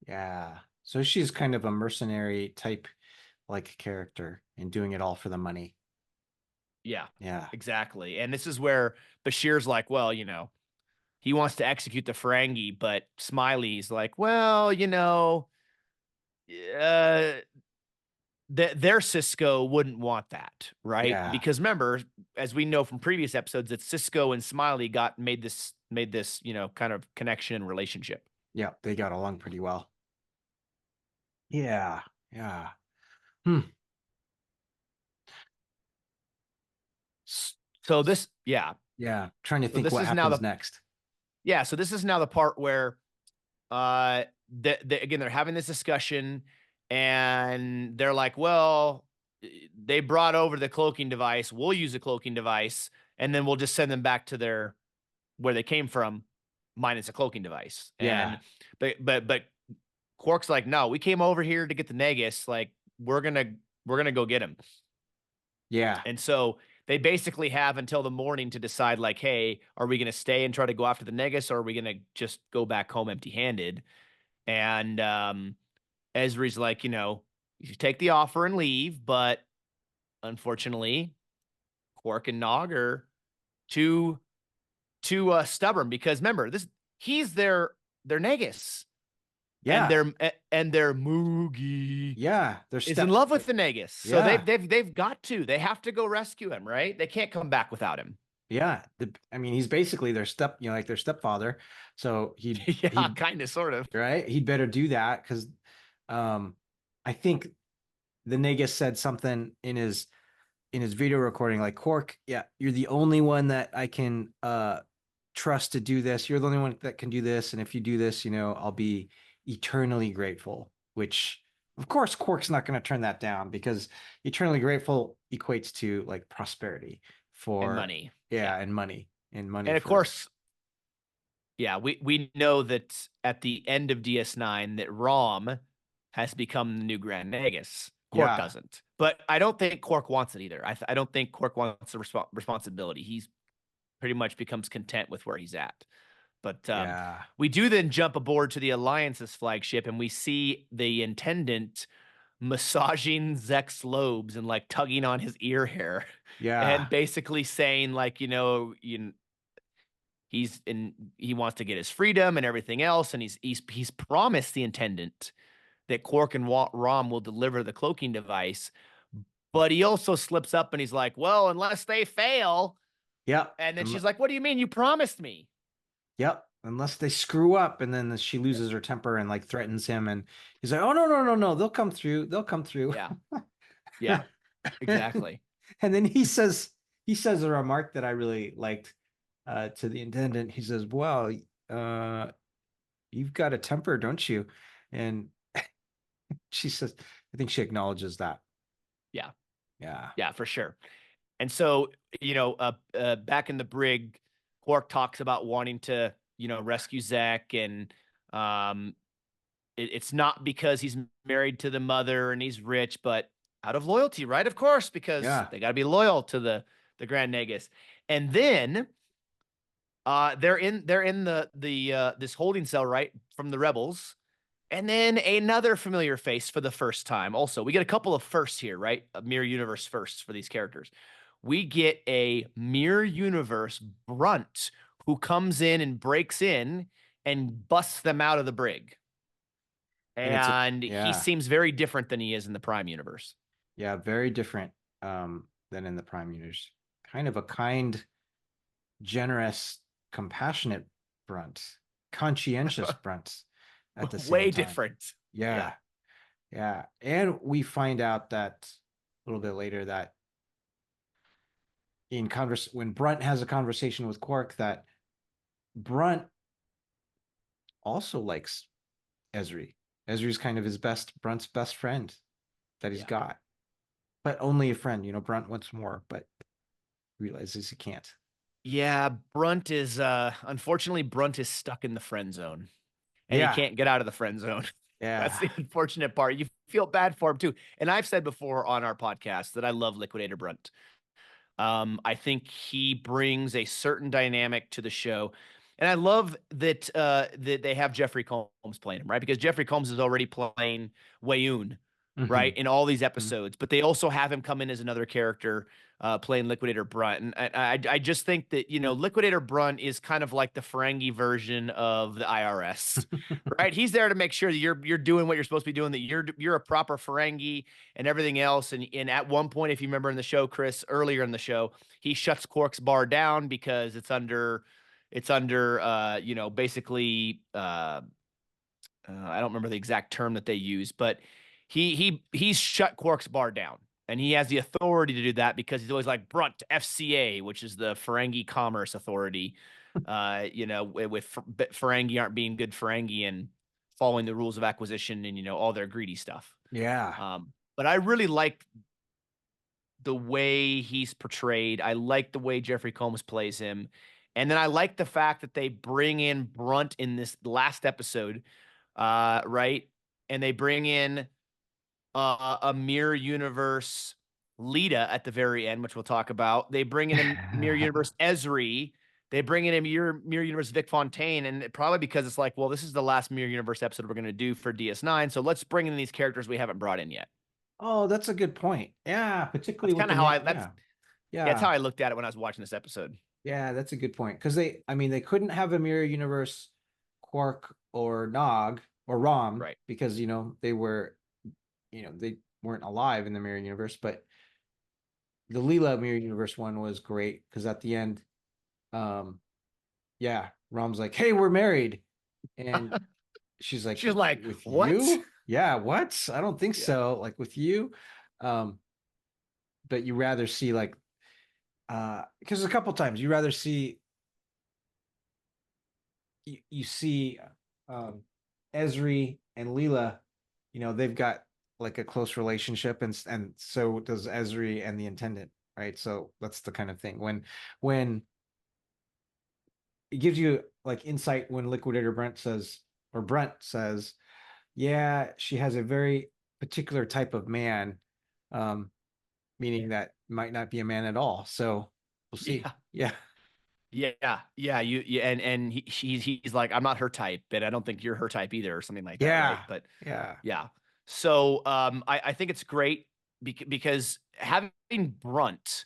S2: yeah. So she's kind of a mercenary type like character and doing it all for the money.
S1: Yeah,
S2: Yeah.
S1: exactly. And this is where Bashir's like, well, he wants to execute the Ferengi, but Smiley's like, well, uh, their Cisco wouldn't want that, right?
S2: Yeah.
S1: Because remember, as we know from previous episodes, that Cisco and Smiley got made this kind of connection and relationship.
S2: Yeah. They got along pretty well. Yeah. Yeah. Hmm. S-
S1: So
S2: s-
S1: yeah.
S2: Yeah. Trying to
S1: So
S2: think
S1: this
S2: what
S1: is now
S2: happens
S1: the
S2: next.
S1: yeah. So this is now the part where again they're having this discussion, and they're like, well, they brought over the cloaking device. We'll use the cloaking device, and then we'll just send them back to their where they came from, minus a cloaking device.
S2: Yeah.
S1: And but Quark's like, no, we came over here to get the Nagus. Like, we're gonna go get him.
S2: Yeah.
S1: And so they basically have until the morning to decide, like, hey, are we gonna stay and try to go after the Nagus, or are we gonna just go back home empty-handed? And Ezri's like, you should take the offer and leave, but unfortunately, Quark and Nog are too stubborn because remember this he's their Nagus, and
S2: Yeah.
S1: their Moogie
S2: Yeah. They're
S1: is in
S2: step.
S1: love with the Nagus, so
S2: Yeah.
S1: they have to go rescue him, right? They can't come back without him.
S2: Yeah. I mean, he's basically their like their stepfather. So
S1: Yeah,
S2: he'd
S1: kind of, sort of.
S2: right. He'd better do that because um I think the Nagus said something in his video recording, like, Quark, yeah, you're the only one that I can trust to do this. You're the only one that can do this. And if you do this, I'll be eternally grateful, which Of course, Quark's not going to turn that down because eternally grateful equates to like prosperity
S1: And
S2: for,
S1: money.
S2: yeah,
S1: Yeah.
S2: and money
S1: And of
S2: for,
S1: course, yeah, we know that at the end of DS9 that Rom has become the new Grand Nagus. Quark
S2: yeah,
S1: doesn't. But I don't think Quark wants it either. I don't think Quark wants the responsibility. He's pretty much becomes content with where he's at. But
S2: yeah,
S1: we do then jump aboard to the Alliance's flagship, and we see the Intendant massaging Zek's lobes and like tugging on his ear hair, and
S2: yeah.
S1: basically saying like, he wants to get his freedom and everything else, and he's promised the Intendant that Quark and Rom will deliver the cloaking device, but he also slips up and he's like, well, unless they fail.
S2: Yep.
S1: And then she's like, what do you mean? You promised me.
S2: Yep. Unless they screw up, and then she loses her temper and like threatens him, and he's like, "Oh no, no, no, no! They'll come through. They'll come through."
S1: Yeah. Yeah. Exactly.
S2: And then he says a remark that I really liked to the Intendant. He says, "Well, uh, you've got a temper, don't you?" And she says, "I think she acknowledges that."
S1: Yeah.
S2: Yeah.
S1: Yeah, for sure. And so, back in the brig, Quark talks about wanting to, rescue Zek, and um, it's not because he's married to the mother and he's rich, but out of loyalty, right? Of course, because
S2: Yeah.
S1: they got to be loyal to the Grand Nagus. And then they're in the this holding cell, right, from the rebels. And then another familiar face for the first time. Also, we get a couple of firsts here, right? A mirror universe firsts for these characters. We get a mirror universe Brunt who comes in and breaks in and busts them out of the brig.
S2: And it's a,
S1: And he
S2: yeah.
S1: seems very different than he is in the Prime universe.
S2: Yeah, very different than in the Prime Universe. Kind of a kind, generous, compassionate Brunt, conscientious Brunt at the same
S1: Way
S2: time.
S1: different. Yeah.
S2: Yeah, yeah. And we find out that a little bit later that when Brunt has a conversation with Quark, that Brunt also likes Ezri. Ezri's kind of his Brunt's best friend that he's
S1: Yeah.
S2: got, but only a friend. Brunt wants more, but realizes he can't.
S1: Yeah. Brunt is, unfortunately, Brunt is stuck in the friend zone, and he
S2: Yeah,
S1: can't get out of the friend zone. That's
S2: yeah.
S1: the unfortunate part. You feel bad for him too. And I've said before on our podcast that I love Liquidator Brunt. I think he brings a certain dynamic to the show. And I love that they have Jeffrey Combs playing him, right? Because Jeffrey Combs is already playing Wayoon, right,
S2: Hmm.
S1: in all these episodes. But they also have him come in as another character, playing Liquidator Brunt. And I just think that, Liquidator Brunt is kind of like the Ferengi version of the IRS, right? He's there to make sure that you're doing what you're supposed to be doing, that you're a proper Ferengi and everything else. And at one point, if you remember in the show, Chris, earlier in the show, he shuts Quark's bar down because it's under basically I don't remember the exact term that they use, but he's shut Quark's bar down. And he has the authority to do that because he's always like Brunt FCA, which is the Ferengi Commerce Authority. With Ferengi aren't being good Ferengi and following the rules of acquisition and all their greedy stuff.
S2: Yeah.
S1: But I really like the way he's portrayed. I like the way Jeffrey Combs plays him. And then I like the fact that they bring in Brunt in this last episode, right? And they bring in a mirror universe Lita at the very end, which we'll talk about. They bring in a mirror universe Ezri. They bring in a mirror universe Vic Fontaine, and probably because it's like, well, this is the last mirror universe episode we're going to do for DS9, so let's bring in these characters we haven't brought in yet.
S2: Oh, that's a good point. Yeah, particularly
S1: That's
S2: with
S1: kind
S2: the
S1: of how I
S2: name.
S1: that's
S2: Yeah.
S1: yeah, that's how
S2: Yeah.
S1: I looked at it when I was watching this episode.
S2: Yeah, that's a good point. Because I mean, they couldn't have a mirror universe Quark or Nog or Rom
S1: Right.
S2: because, they weren't alive in the mirror universe. But the Leela mirror universe one was great because at the end, um, yeah, Rom's like, "Hey, we're married," and she's like,
S1: She's like,
S2: "With
S1: what?
S2: you? Yeah, what? I don't think
S1: Yeah.
S2: so. Like with you." Um, but you rather see like because a couple times you rather see you see Esri and Leela, they've got like a close relationship, and so does Ezri and the Intendant, right? So that's the kind of thing when it gives you like insight when Liquidator Brent says, yeah, she has a very particular type of man, um, meaning that might not be a man at all. So we'll see.
S1: Yeah.
S2: Yeah.
S1: Yeah. And he's like, I'm not her type, and I don't think you're her type either, or something like that, right?
S2: Yeah.
S1: But
S2: Yeah.
S1: yeah. So I think it's great because having Brunt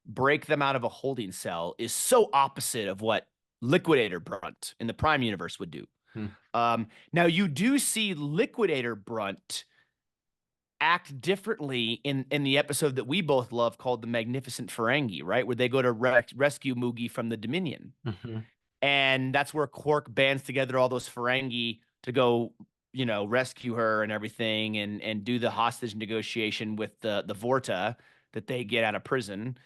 S1: break them out of a holding cell is so opposite of what Liquidator Brunt in the Prime universe would do.
S2: Hmm.
S1: Now you do see Liquidator Brunt act differently in the episode that we both love called The Magnificent Ferengi, right? Where they go to rescue Moogie from the Dominion.
S2: Mhm.
S1: And that's where Quark bands together all those Ferengi to go, rescue her and everything, and do the hostage negotiation with the Vorta that they get out of prison.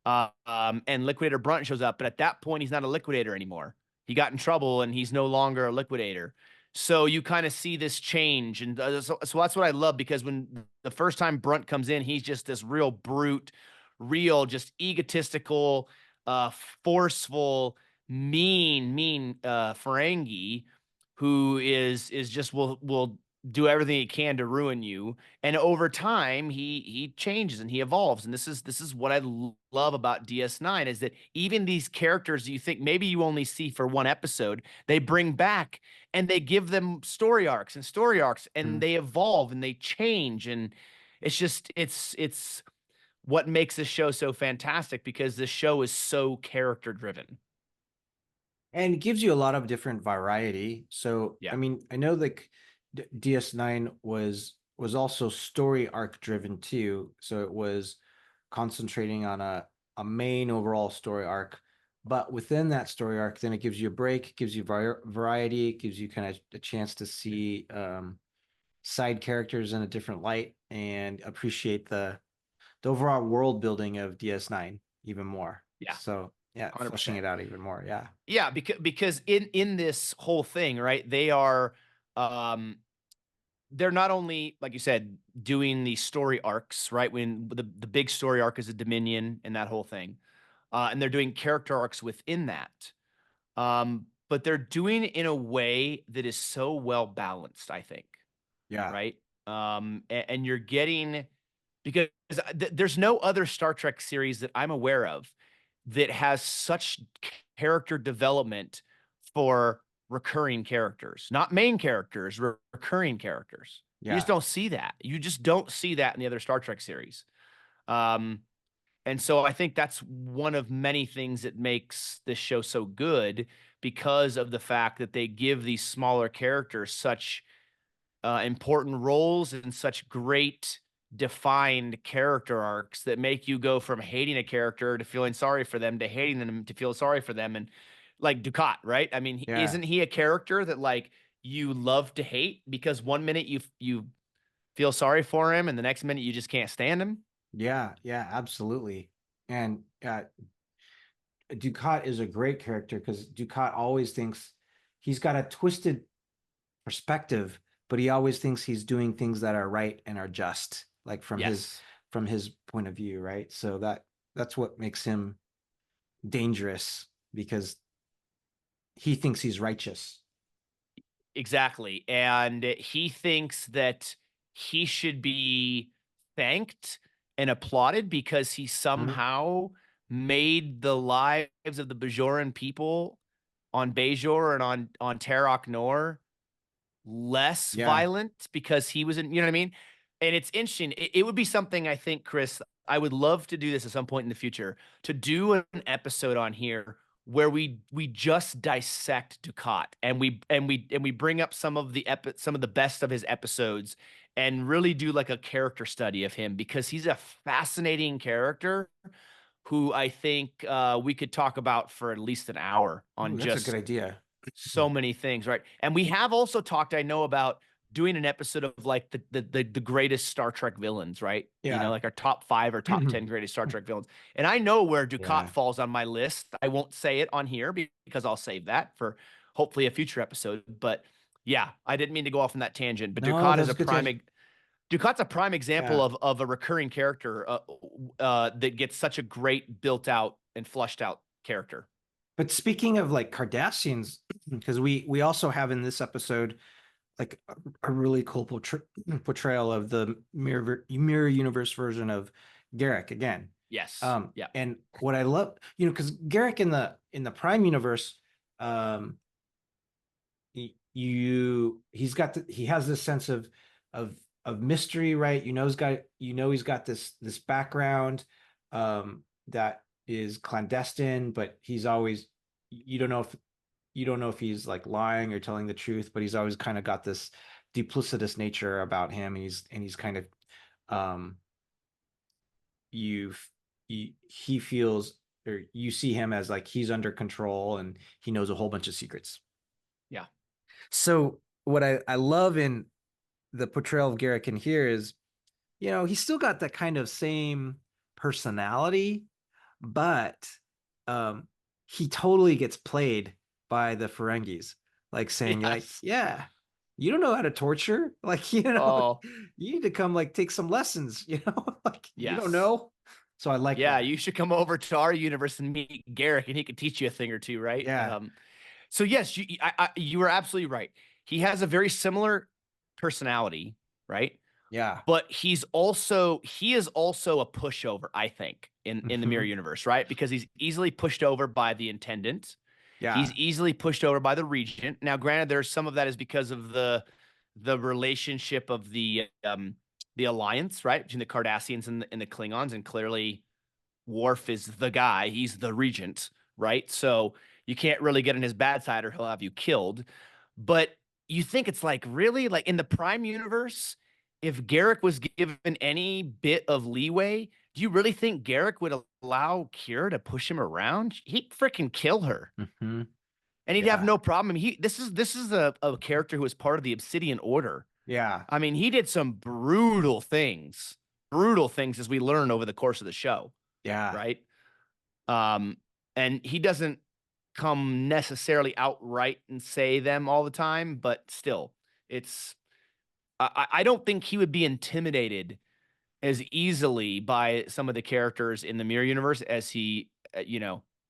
S1: And Liquidator Brunt shows up, but at that point, he's not a liquidator anymore. He got in trouble and he's no longer a liquidator. So you kind of see this change. And so that's what I love, because when the first time Brunt comes in, he's just this real brute, real, just egotistical, forceful, mean Ferengi who is just will do everything he can to ruin you. And over time he changes and he evolves. And this is what I love about DS9, is that even these characters you think maybe you only see for one episode, they bring back and they give them story arcs, and
S2: Mhm.
S1: they evolve and they change. And it's what makes this show so fantastic, because this show is so character driven.
S2: And it gives you a lot of different variety. So, I
S1: Yeah.
S2: mean, I know like DS9 was also story arc driven too. So it was concentrating on a main overall story arc. But within that story arc, then it gives you a break, gives you variety, it gives you kind of a chance to see side characters in a different light and appreciate the overall world building of DS9 even more.
S1: Yeah.
S2: So yeah, fleshing
S1: 100%.
S2: it out even more. Yeah.
S1: Yeah, because in this whole thing, right? Um they're not only, like you said, doing the story arcs, right? When the big story arc is a Dominion and that whole thing. And they're doing character arcs within that. But they're doing it in a way that is so well balanced, I think,
S2: Yeah.
S1: right? And you're getting, because there's no other Star Trek series that I'm aware of that has such character development for recurring characters, not main characters, recurring characters. You just
S2: Yeah.
S1: don't see that. You just don't see that in the other Star Trek series. Um, and so I think that's one of many things that makes this show so good, because of the fact that they give these smaller characters such important roles and such great defined character arcs that make you go from hating a character to feeling sorry for them to hating them to feel sorry for them. And like Ducat, right? I mean,
S2: Yeah.
S1: isn't he a character that like you love to hate, because one minute you feel sorry for him and the next minute you just can't stand him?
S2: Yeah. Yeah. Absolutely. And Ducat is a great character because Ducat always thinks he's got a twisted perspective, but he always thinks he's doing things that are right and are just, like
S1: Yes.
S2: from his point of view, right? So that's what makes him dangerous because he thinks he's righteous.
S1: Exactly. And he thinks that he should be thanked and applauded because he
S2: Mhm.
S1: somehow made the lives of the Bajoran people on Bajor and on Terok Nor less
S2: Yeah.
S1: violent, because he was in, you know what I mean? And it's interesting. It would be something, I think, Chris, I would love to do this at some point in the future, to do an episode on here where we just dissect Ducat, and we bring up some of the best of his episodes, and really do like a character study of him, because he's a fascinating character who I think we could talk about for at least an hour
S2: Ooh,
S1: on
S2: that's a good
S1: just
S2: idea.
S1: so many things, right? And we have also talked, I know, about doing an episode of like the greatest Star Trek villains, right?
S2: Yeah.
S1: Like our top 5 or top 10 greatest Star Trek villains. And I know where Ducat
S2: Yeah.
S1: falls on my list. I won't say it on here because I'll save that for hopefully a future episode. But yeah, I didn't mean to go off on that tangent. But
S2: No,
S1: Ducat is
S2: that's
S1: a
S2: good to.
S1: Ducat's a prime example
S2: Yeah.
S1: of a recurring character that gets such a great built out and flushed out character.
S2: But speaking of like Cardassians, because we also have in this episode like a really cool portrayal of the mirror universe version of Garrick again.
S1: Yes. Yeah.
S2: And what I love, because Garrick in the Prime universe, um, he has this sense of mystery, right? He's got this background that is clandestine, but he's always you don't know if he's like lying or telling the truth, but he's always kind of got this duplicitous nature about him. He's kind of um you he feels, or you see him as like he's under control and he knows a whole bunch of secrets.
S1: Yeah.
S2: So what I love in the portrayal of Garrick in here is, he's still got that kind of same personality, but um, he totally gets played by the Ferengis, like saying, like,
S1: Yes.
S2: yeah, you don't know how to torture. Like,
S1: Oh,
S2: you need to come like take some lessons, like you don't
S1: yes.
S2: know. So I like
S1: Yeah,
S2: that.
S1: you should come over to our universe and meet Garrick, and he could teach you a thing or two, right?
S2: Yeah.
S1: So yes, you were absolutely right. He has a very similar personality, right?
S2: Yeah.
S1: But he is also a pushover, I think, in the mirror
S2: Hmm.
S1: universe, right? Because he's easily pushed over by the intendant. He's
S2: Yeah.
S1: easily pushed over by the regent. Now, granted, there's some of that is because of the relationship of the alliance, right, between the Cardassians and the Klingons, and clearly Worf is the guy. He's the regent, right? So you can't really get on his bad side or he'll have you killed. But you think it's like, really, like in the Prime universe, if Garrick was given any bit of leeway, do you really think Garrick would allow Kira to push him around? He'd freaking kill her.
S2: Hmm.
S1: And he'd have
S2: Yeah.
S1: no problem. I mean, this is a character who was part of the Obsidian Order.
S2: Yeah.
S1: I mean, he did some brutal things as we learn over the course of the show,
S2: Yeah.
S1: right? Um, and he doesn't come necessarily outright and say them all the time, but still, it's I don't think he would be intimidated as easily by some of the characters in the mirror universe as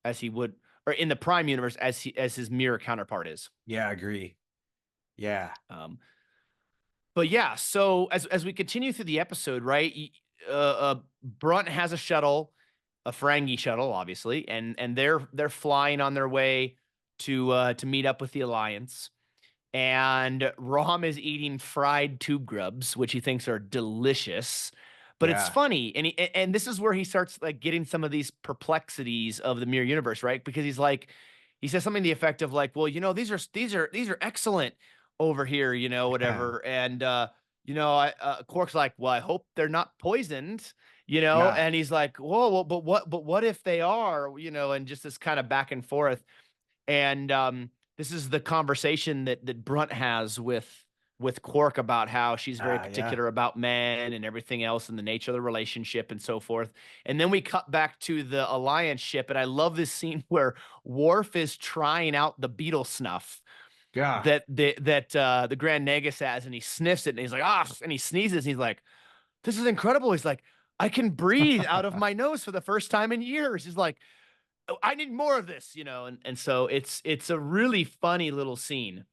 S1: as he would, or in the Prime universe as his mirror counterpart is.
S2: Yeah. I agree. Yeah.
S1: But yeah, so as we continue through the episode, right? Brunt has a shuttle, a Ferengi shuttle, obviously, and they're flying on their way to meet up with the Alliance. And Rom is eating fried tube grubs, which he thinks are delicious. But it's
S2: Yeah.
S1: funny, and this is where he starts like getting some of these perplexities of the mirror universe, right? Because he says something to the effect of like, well, these are excellent over here,
S2: Yeah.
S1: whatever. And Quark's like, well, I hope they're not poisoned,
S2: Yeah.
S1: and he's like, whoa, well, but what if they are, and just this kind of back and forth. And this is the conversation that Brunt has with Quark about how she's very
S2: Yeah.
S1: particular about men and everything else and the nature of the relationship and so forth. And then we cut back to the Alliance ship, and I love this scene where Worf is trying out the beetle snuff
S2: Yeah.
S1: that the Grand Nagus has, and he sniffs it, and he's like, ah, and he sneezes, and he's like, this is incredible. He's like, I can breathe out of my nose for the first time in years. He's like, oh, I need more of this, and so it's a really funny little scene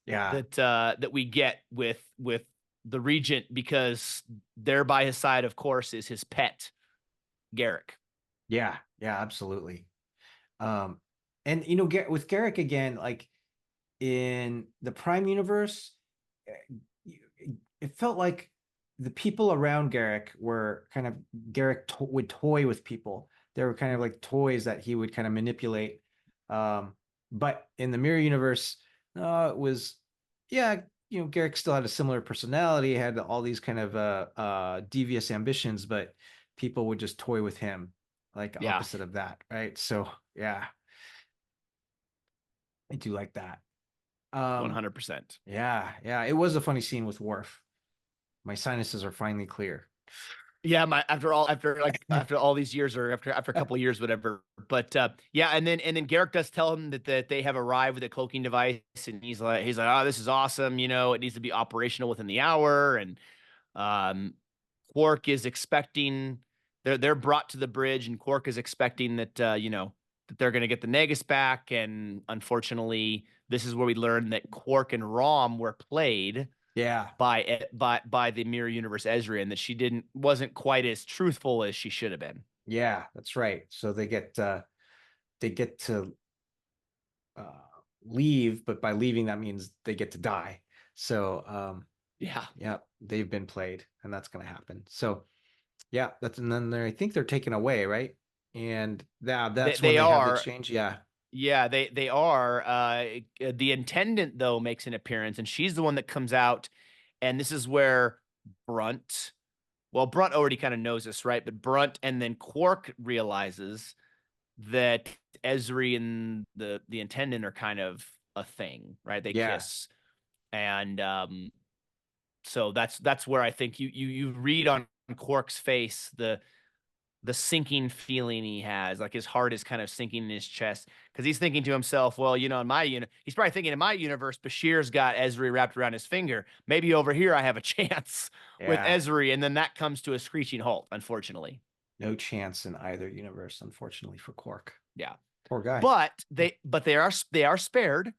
S2: Yeah.
S1: that we get with the Regent, because there by his side, of course, is his pet, Garrick.
S2: Yeah. Yeah. Absolutely. Um, and with Garrick again, like in the Prime universe, it felt like the people around Garrick were kind of would toy with people. They were kind of like toys that he would kind of manipulate. But in the mirror universe, it was, yeah, Garrick still had a similar personality, had all these kind of devious ambitions, but people would just toy with him, like
S1: Yeah,
S2: opposite of that, right? So yeah, I do like that. Um,
S1: 100%.
S2: yeah, yeah, it was a funny scene with Worf. My sinuses are finally clear.
S1: Yeah, my after all these years, or after a couple of years, whatever. But yeah, and then Garrick does tell him that they have arrived with a cloaking device, and he's like, oh, this is awesome. It needs to be operational within the hour, and Um, Quark is expecting they're brought to the bridge, and Quark is expecting that that they're going to get the Nagus back, and unfortunately, this is where we learn that Quark and Rom were played
S2: Yeah.
S1: by the Mirror Universe Ezri, and that she wasn't quite as truthful as she should have been.
S2: Yeah, that's right. So they get to uh, leave, but by leaving that means they get to die. So
S1: Yeah,
S2: yeah, they've been played, and that's going to happen. So yeah, and then I think they're taken away, right? And that's when
S1: they
S2: they have the
S1: are.
S2: exchange. Yeah,
S1: Yeah, they are. The Intendant though makes an appearance, and she's the one that comes out, and this is where Brunt. Well, Brunt already kind of knows this, right? But Brunt and then Quark realizes that Ezri and the Intendant are kind of a thing, right? They
S2: yeah,
S1: kiss, and so that's where I think you read on Quark's face the sinking feeling he has, like his heart is kind of sinking in his chest because he's thinking to himself, well, in my he's probably thinking in my universe, Bashir's got Ezri wrapped around his finger. Maybe over here I have a chance with
S2: yeah.
S1: Ezri, and then that comes to a screeching halt, unfortunately.
S2: No chance in either universe, unfortunately, for Quark.
S1: Yeah,
S2: Poor guy.
S1: but they are spared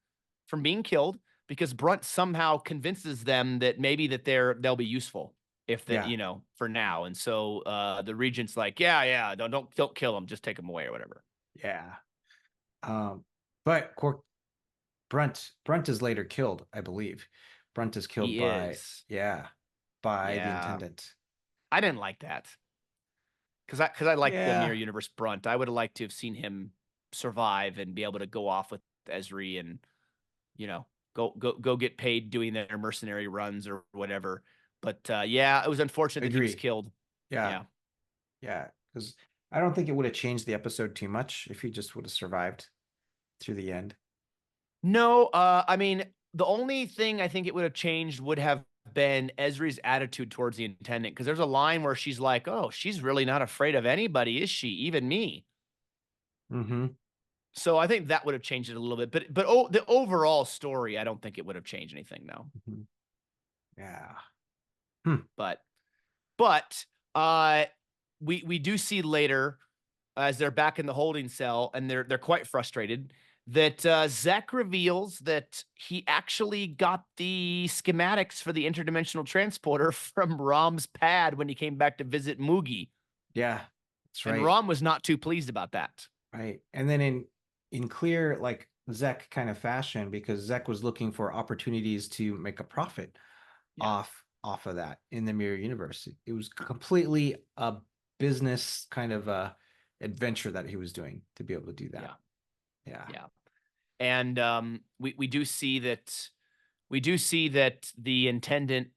S1: from being killed because Brunt somehow convinces them that maybe that they'll be useful if that
S2: Yeah,
S1: for now. And so the regent's like, yeah, don't kill them, just take them away or whatever.
S2: yeah. But Brunt is later killed, I believe. Brunt is killed
S1: He
S2: by,
S1: is.
S2: yeah, by the
S1: Yeah.
S2: Intendant.
S1: I didn't like that because I like the Mirror
S2: Yeah,
S1: Universe Brunt. I would have liked to have seen him survive and be able to go off with Ezri and you know go get paid doing their mercenary runs or whatever. But yeah, it was unfortunate that he was
S2: agree.
S1: killed.
S2: Yeah,
S1: Yeah.
S2: yeah. Because I don't think it would have changed the episode too much if he just would have survived through the end.
S1: No, I mean, the only thing I think it would have changed would have been Ezri's attitude towards the Intendant, because there's a line where she's like, "Oh, she's really not afraid of anybody, is she? Even me."
S2: Mm-hmm.
S1: So I think that would have changed it a little bit, but the overall story, I don't think it would have changed anything, no.
S2: Mm-hmm. Yeah. Hmm.
S1: But but uh, we do see later as they're back in the holding cell and they're quite frustrated that Zach reveals that he actually got the schematics for the interdimensional transporter from Rom's pad when he came back to visit Moogie,
S2: Yeah, that's
S1: and
S2: right.
S1: Rom was not too pleased about that.
S2: Right. And then in clear like Zek kind of fashion, because Zek was looking for opportunities to make a profit
S1: Yeah,
S2: off of that in the mirror universe. It was completely a business kind of a adventure that he was doing to be able to do that.
S1: yeah,
S2: Yeah.
S1: yeah. And we do see that the Intendant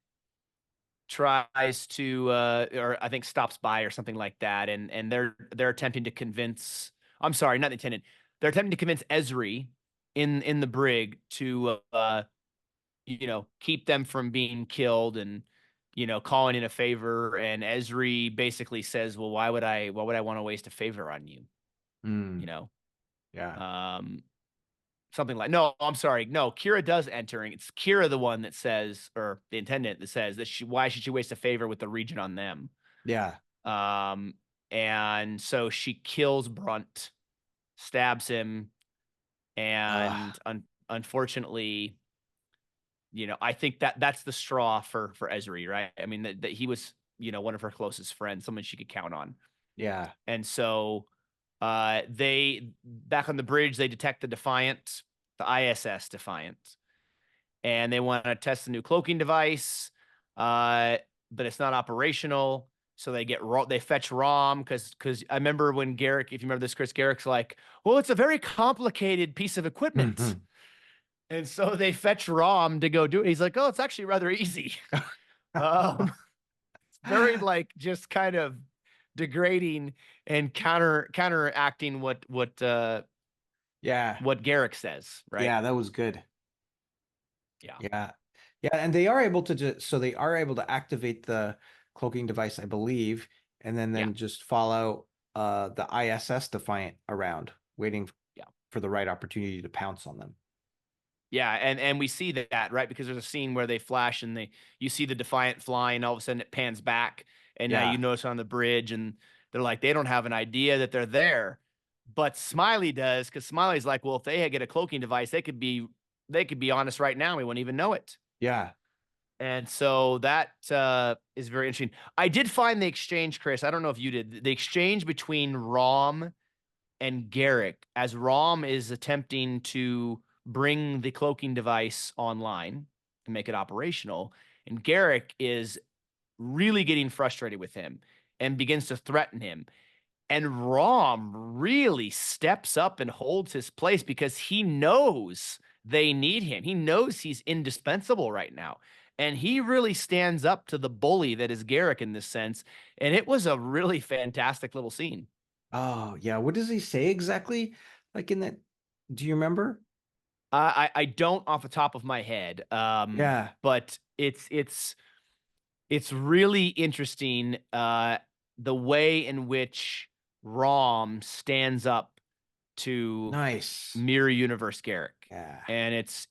S1: tries to or I think stops by or something like that, and they're attempting to convince, I'm sorry, not the Intendant, they're attempting to convince Ezri in the brig to keep them from being killed, and calling in a favor, and Ezri basically says, well, why would I want to waste a favor on you, you
S2: Mm,
S1: know
S2: yeah.
S1: um something like, no, I'm sorry, no, Kira does entering, it's Kira the one that says, or the Intendant that says that why should she waste a favor with the Regent on them.
S2: Yeah.
S1: um and so she kills Brunt, stabs him,
S2: Uh
S1: and unfortunately, I think that's the straw for Ezri, right? I mean, that he was, one of her closest friends, someone she could count on.
S2: yeah.
S1: And so they back on the bridge, they detect the Defiant, the ISS Defiant, and they want to test the new cloaking device, but it's not operational. So they fetch Rom because I remember when Garrick, if you remember this, Chris, Garrick's like, well, it's a very complicated piece of equipment.
S2: Mhm.
S1: And so they fetch Rom to go do it. He's like, oh, it's actually rather easy. Very like just kind of degrading and counteracting
S2: Yeah.
S1: what Garrick says, right?
S2: Yeah, that was good.
S1: Yeah.
S2: Yeah. Yeah, and they are able to so they are able to activate the cloaking device, I believe, and
S1: Yeah.
S2: then just follow the ISS Defiant around, waiting
S1: Yeah.
S2: for the right opportunity to pounce on them.
S1: Yeah, and we see that, right? Because there's a scene where they flash and you see the Defiant flying, all of a sudden it pans back, and now you
S2: Yeah.
S1: notice on the bridge, and they're like, they don't have an idea that they're there. But Smiley does, because Smiley's like, well, if they get a cloaking device, they could be on us right now. We wouldn't even know it.
S2: Yeah.
S1: And so that is very interesting. I did find the exchange, Chris. I don't know if you did the exchange between Rom and Garrick as Rom is attempting to bring the cloaking device online to make it operational. And Garrick is really getting frustrated with him and begins to threaten him. And Rom really steps up and holds his place because he knows they need him. He knows he's indispensable right now. And he really stands up to the bully that is Garrick in this sense. And it was a really fantastic little scene.
S2: Oh, yeah. What does he say exactly? Like in that, do you remember?
S1: I don't off the top of my head,
S2: Yeah.
S1: but it's really interesting the way in which Rom stands up to
S2: Nice.
S1: Mirror Universe Garrick,
S2: Yeah.
S1: and it's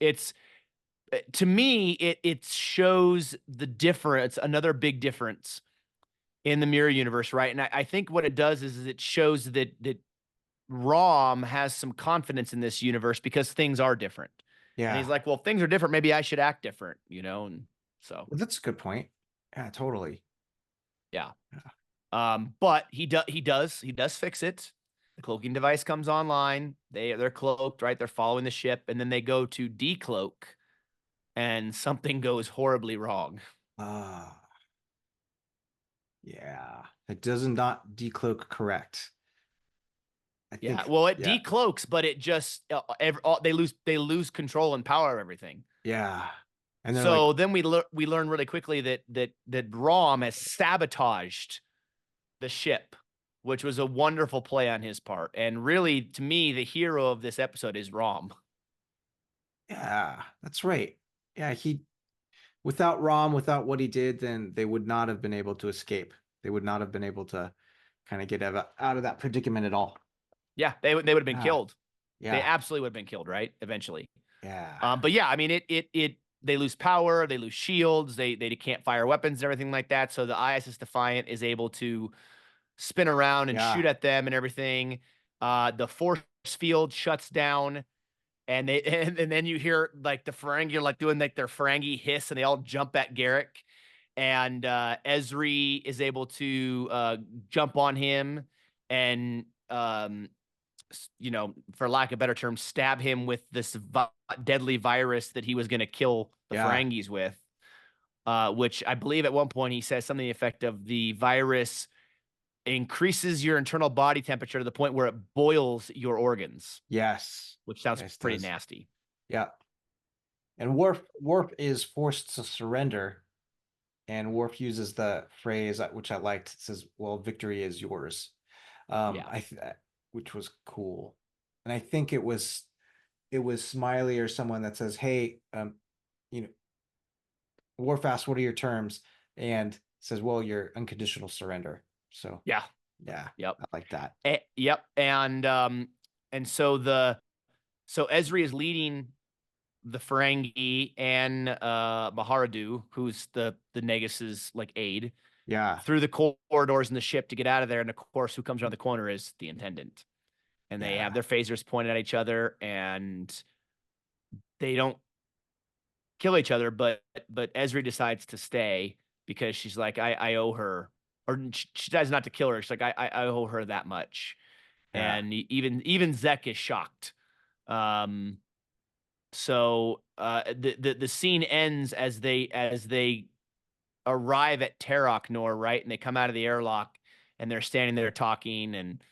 S1: to me it shows the difference, another big difference in the Mirror Universe, right? And I think what it does is it shows that Rom has some confidence in this universe because things are different. And he's
S2: Yeah.
S1: like, well, if things are different, maybe I should act different, And so,
S2: Well, that's a good point. Yeah, totally.
S1: yeah.
S2: Yeah.
S1: But he does fix it. The cloaking device comes online. They're cloaked, right? They're following the ship, and then they go to decloak, and something goes horribly wrong.
S2: Ah, yeah. It does not decloak correct. I
S1: Yeah.
S2: think,
S1: Well, it
S2: yeah.
S1: decloaks, but it just they lose control and power of everything.
S2: Yeah. And they're like,
S1: So then we learn really quickly that Rom has sabotaged the ship, which was a wonderful play on his part. And really, to me, the hero of this episode is Rom.
S2: yeah, that's right. Yeah, without Rom, without what he did, then they would not have been able to escape. They would not have been able to kind of get out of that predicament at all.
S1: Yeah, they would have been
S2: Yeah.
S1: killed. They
S2: Yeah.
S1: absolutely would have been killed, right? Eventually.
S2: Yeah.
S1: But yeah, I mean, it they lose power, they lose shields, they can't fire weapons and everything like that. So the ISS Defiant is able to spin around and
S2: Yeah.
S1: shoot at them and everything. The force field shuts down, and they and then you hear like the Ferengi are like doing like their Ferengi hiss, and they all jump at Garrick. And Ezri is able to jump on him and for lack of a better term, stab him with this deadly virus that he was going to kill the
S2: Yeah.
S1: Ferengis with. Which I believe at one point he says something to the effect of the virus increases your internal body temperature to the point where it boils your organs,
S2: Yes.
S1: which sounds
S2: Yes, it
S1: pretty
S2: does.
S1: nasty.
S2: Yeah. And Worf is forced to surrender, and Worf uses the phrase which I liked. It says, "Well, victory is yours."
S1: Yeah.
S2: Which was cool. And I think it was Smiley or someone that says, "Hey, you know, Worf asks, what are your terms?" And says, "Well, your unconditional surrender." So
S1: Yeah.
S2: yeah,
S1: Yep.
S2: I like that.
S1: Yep. And so Ezri is leading the Ferengi and Maharadu, who's the Nagus's like aide,
S2: Yeah,
S1: through the corridors in the ship to get out of there. And of course, who comes around the corner is the Intendant. And they have
S2: yeah,
S1: their phasers pointed at each other, and they don't kill each other, but Ezri decides to stay because she's like, I owe her, or she decides not to kill her. She's like, I owe her that much.
S2: yeah,
S1: And even Zek is shocked. Um, so the scene ends as they arrive at Terok Nor, right? And they come out of the airlock and they're standing there talking, and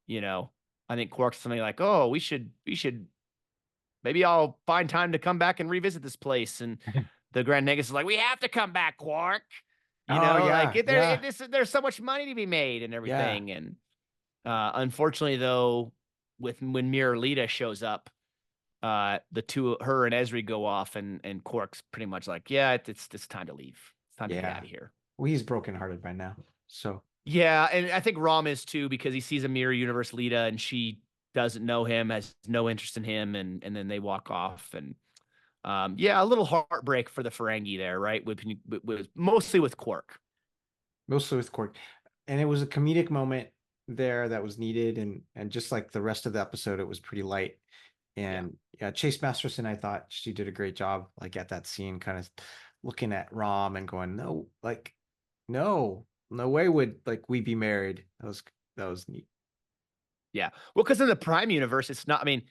S1: you know, I think Quark's something like, "Oh, we should maybe I'll find time to come back and revisit this place." And the Grand Nagus is like, "We have to come back, Quark."
S2: oh
S1: Like
S2: yeah, yeah,
S1: there's so much money to be made and
S2: yeah,
S1: everything. And unfortunately, though, when Mirror Lita shows up, the two, her and Ezri, go off, and Quark's pretty much like, "Yeah, it's time to leave. It's time to get out
S2: yeah.
S1: of here."
S2: Well, he's brokenhearted by now. So
S1: Yeah, and I think Rom is too because he sees a mirror universe Lita and she doesn't know him, has no interest in him, and then they walk off. And Yeah, a little heartbreak for the Ferengi there, right? With mostly with Quark.
S2: Mostly with Cork. And it was a comedic moment there that was needed, and just like the rest of the episode, it was pretty light.
S1: Yeah.
S2: And yeah, Chase Masterson, I thought she did a great job, like at that scene, kind of looking at Rom and going, no, like, no way would like we be married. That was neat.
S1: Yeah. Well, because in the Prime universe, it's not, I mean,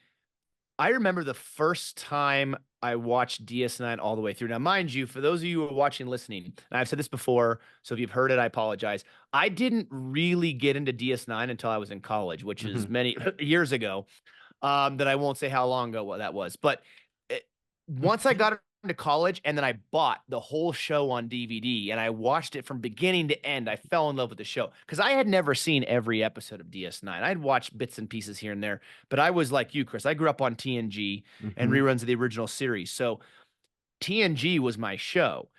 S1: I remember the first time I watched DS9 all the way through. Now, mind you, for those of you who are watching and listening, and I've said this before, so if you've heard it, I apologize. I didn't really get into DS9 until I was in college, which is
S2: Hmm.
S1: many years ago. That I won't say how long ago that was. But it, once I got into college and then I bought the whole show on DVD and I watched it from beginning to end, I fell in love with the show because I had never seen every episode of DS9. I'd watched bits and pieces here and there, but I was like you, Chris. I grew up on TNG and
S2: Hmm.
S1: reruns of the original series. So TNG was my show.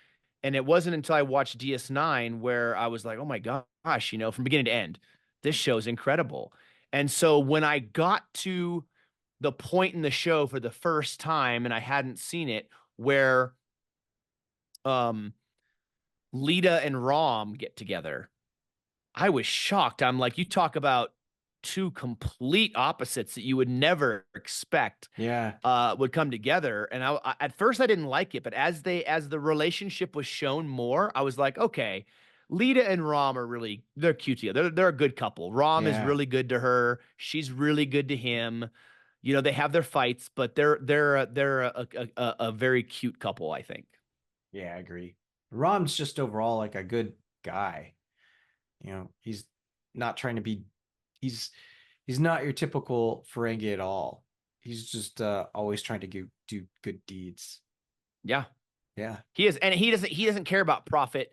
S1: And it wasn't until I watched DS9 where I was like, oh my gosh, from beginning to end, this show's incredible. And so when I got to the point in the show for the first time and I hadn't seen it where um Lita and Rom get together, I was shocked. I'm like, you talk about two complete opposites that you would never expect
S2: Yeah,
S1: would come together. And at first I didn't like it, but as the relationship was shown more, I was like, okay, Lita and Rom are really they're cute together. They're a good couple. Rom is
S2: yeah,
S1: really good to her. She's really good to him. They have their fights, but they're a very cute couple, I think.
S2: yeah, I agree. Rom's just overall like a good guy. He's not trying to be he's he's not your typical Ferengi at all. He's just always trying to do good deeds.
S1: Yeah,
S2: Yeah.
S1: he is, and he doesn't care about profit.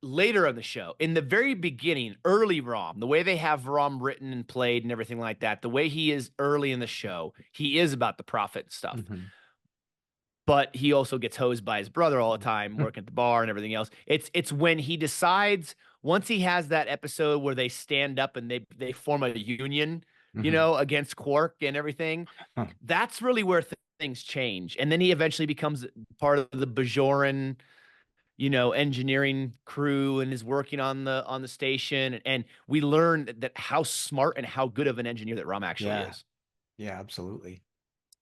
S1: Later in the show, in the very beginning, early Rom, the way they have Rom written and played and everything like that, the way he is early in the show, he is about the profit stuff.
S2: Hmm.
S1: But he also gets hosed by his brother all the time, working at the bar and everything else. It's when he decides once he has that episode where they stand up and they form a union,
S2: Hmm.
S1: against Quark and everything. That's really where things change. And then he eventually becomes part of the Bajoran engineering crew and is working on the station. And we learn that how smart and how good of an engineer that Rom actually
S2: Yeah.
S1: is.
S2: Yeah, absolutely.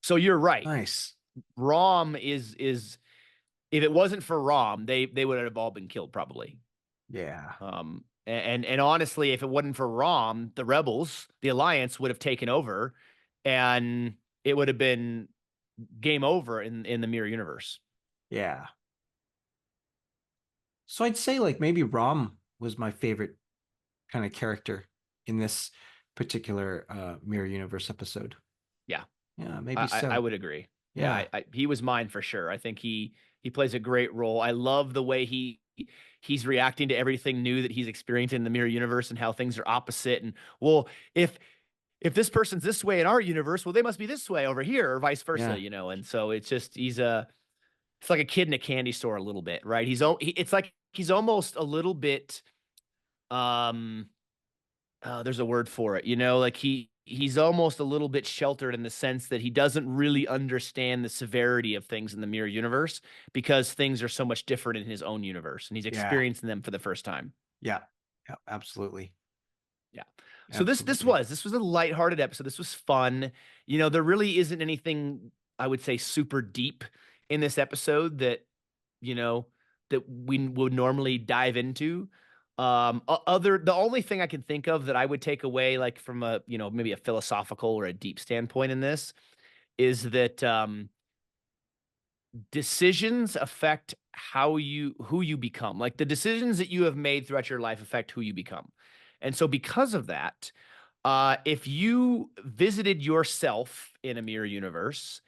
S1: So you're right.
S2: Nice.
S1: Rom is if it wasn't for Rom, they would have all been killed probably.
S2: Yeah.
S1: And honestly, if it wasn't for Rom, the rebels, the Alliance would have taken over, and it would have been game over in the mirror universe.
S2: Yeah. So I'd say like maybe Rom was my favorite kind of character in this particular Mirror Universe episode.
S1: Yeah,
S2: Yeah, maybe
S1: I
S2: so.
S1: would agree. Yeah,
S2: Yeah.
S1: he was mine for sure. I think he plays a great role. I love the way he's reacting to everything new that he's experiencing in the mirror universe and how things are opposite. And well, if this person's this way in our universe, well, they must be this way over here, or vice versa.
S2: Yeah.
S1: And so it's just it's like a kid in a candy store a little bit, right? It's like he's almost a little bit um there's a word for it, like he's almost a little bit sheltered in the sense that he doesn't really understand the severity of things in the mirror universe because things are so much different in his own universe and he's
S2: Yeah.
S1: experiencing them for the first time.
S2: Yeah. Yeah. Absolutely.
S1: Yeah. So
S2: Absolutely.
S1: this was a lighthearted episode. This was fun. There really isn't anything I would say super deep in this episode you know, that we would normally dive into. The only thing I can think of that I would take away, like from a, maybe a philosophical or a deep standpoint in this, is that decisions affect who you become. Like the decisions that you have made throughout your life affect who you become. And so because of that, if you visited yourself in a mirror universe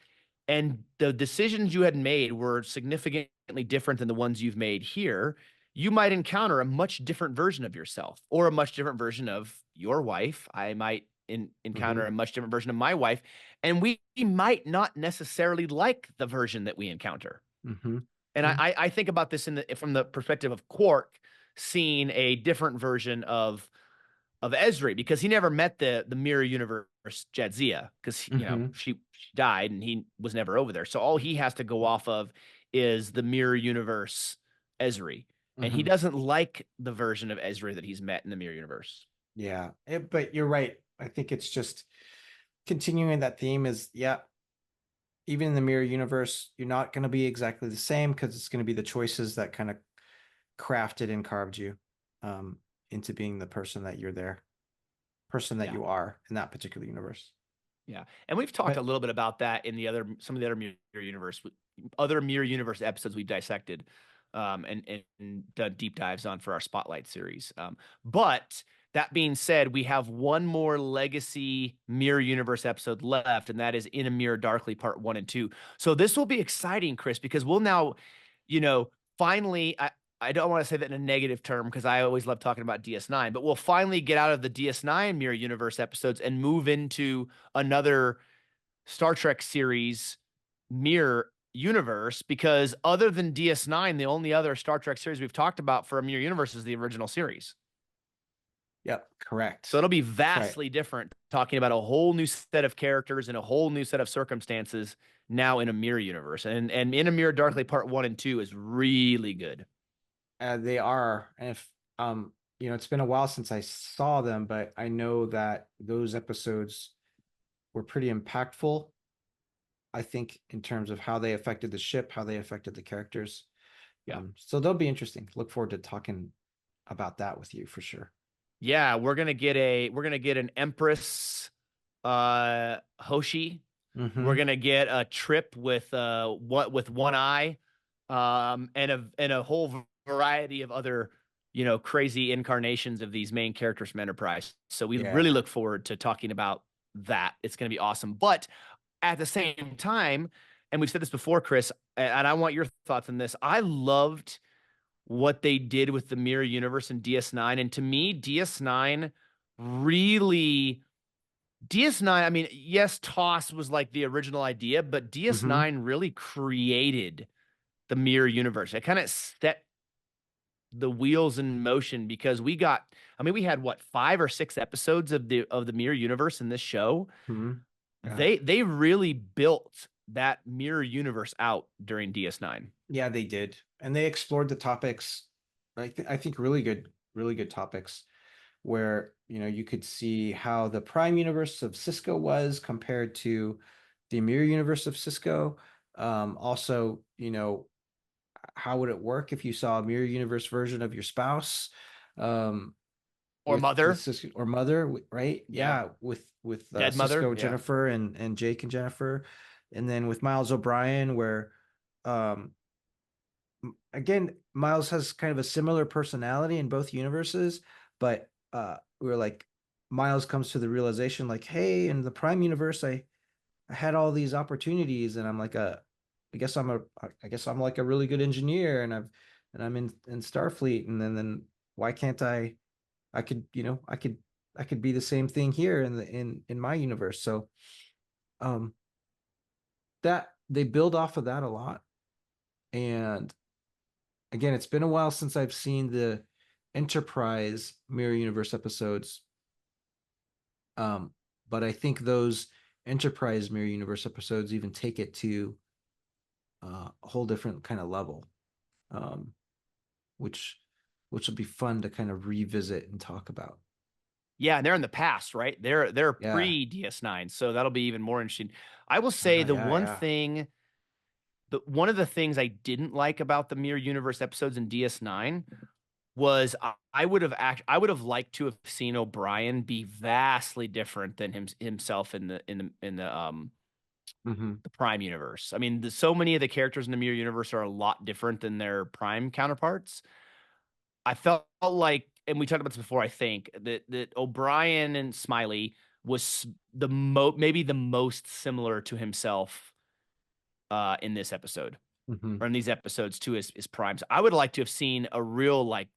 S1: and the decisions you had made were significantly different than the ones you've made here, you might encounter a much different version of yourself or a much different version of your wife. I might encounter
S2: Hmm.
S1: a much different version of my wife, and we might not necessarily like the version that we encounter.
S2: Hmm.
S1: And
S2: Yeah.
S1: I think about this from the perspective of Quark seeing a different version of Ezri because he never met the mirror universe Jadzia, because
S2: Mm-hmm.
S1: she died and he was never over there. So all he has to go off of is the mirror universe Ezri, and he
S2: Mm-hmm.
S1: doesn't like the version of Ezri that he's met in the mirror universe.
S2: Yeah. But you're right. I think it's just continuing that theme is, yeah, even in the mirror universe, you're not going to be exactly the same because it's going to be the choices that kind of crafted and carved you um, into being the person that
S1: Yeah.
S2: you are in that particular universe.
S1: Yeah, and we've talked a
S2: But
S1: little bit about that in some of the other mirror universe episodes we dissected, and done deep dives on for our spotlight series. But that being said, we have one more legacy mirror universe episode left, and that is In a Mirror Darkly Part 1 and 2. So this will be exciting, Chris, because we'll now, finally. I don't want to say that in a negative term because I always love talking about DS9, but we'll finally get out of the DS9 mirror universe episodes and move into another Star Trek series mirror universe, because other than DS9, the only other Star Trek series we've talked about for a mirror universe is the original series.
S2: yep,
S1: So
S2: correct.
S1: it'll be
S2: That's right.
S1: vastly different talking about a whole new set of characters and a whole new set of circumstances now in a mirror universe. And In a Mirror Darkly Part 1 and 2 is really good.
S2: They are, and if it's been a while since I saw them, but I know that those episodes were pretty impactful. I think in terms of how they affected the ship, how they affected the characters.
S1: Yeah.
S2: So they'll be interesting. Look forward to talking about that with you for sure.
S1: Yeah, we're gonna get an Empress Hoshi. We're
S2: Mm-hmm.
S1: gonna get a trip with one eye, and a whole variety of other, crazy incarnations of these main characters from Enterprise. So we really
S2: Yeah.
S1: look forward to talking about that. It's gonna be awesome. But at the same time, and we've said this before, Chris, and I want your thoughts on this. I loved what they did with the mirror universe in DS9. And to me, really DS9, I mean, yes, TOS was like the original idea, but
S2: Mm-hmm.
S1: DS9 really created the mirror universe. It kind of set the wheels in motion because we had what, 5 or 6 episodes of the mirror universe in this show.
S2: Mm-hmm. Yeah.
S1: They really built that mirror universe out during DS9.
S2: Yeah, they did. And they explored the topics, I think really good topics where, you could see how the prime universe of Cisco was compared to the mirror universe of Cisco. Also, how would it work if you saw a mirror universe version of your spouse um,
S1: Or
S2: with
S1: Mother.
S2: Cisco or mother, right?
S1: Yeah.
S2: Yeah, with
S1: Dead Mother.
S2: Cisco,
S1: Yeah.
S2: Jennifer, and Jake and Jennifer, and then with Miles O'Brien, where um, again, Miles has kind of a similar personality in both universes, but we're like Miles comes to the realization like, hey, in the Prime universe, I had all these opportunities, and I'm like I guess I'm like a really good engineer, and I'm in Starfleet, and then why can't I could I could be the same thing here in my universe. So um that they build off of that a lot. And again, it's been a while since I've seen the Enterprise Mirror Universe episodes. Um, but I think those Enterprise Mirror Universe episodes even take it to a whole different kind of level, um, which will be fun to kind of revisit and talk about.
S1: Yeah, and they're in the past, right? They're
S2: Yeah.
S1: pre DS9, so that'll be even more interesting. I will say
S2: Yeah. Yeah.
S1: one of the things I didn't like about the Mirror Universe episodes in DS9 was I would have liked to have seen O'Brien be vastly different than himself
S2: Mm-hmm.
S1: the Prime universe. I mean, so many of the characters in the Mirror Universe are a lot different than their Prime counterparts. I felt like, and we talked about this before, I think that O'Brien and Smiley was maybe the most similar to himself in this episode,
S2: Mm-hmm.
S1: or in these episodes to his primes. I would like to have seen a real, like,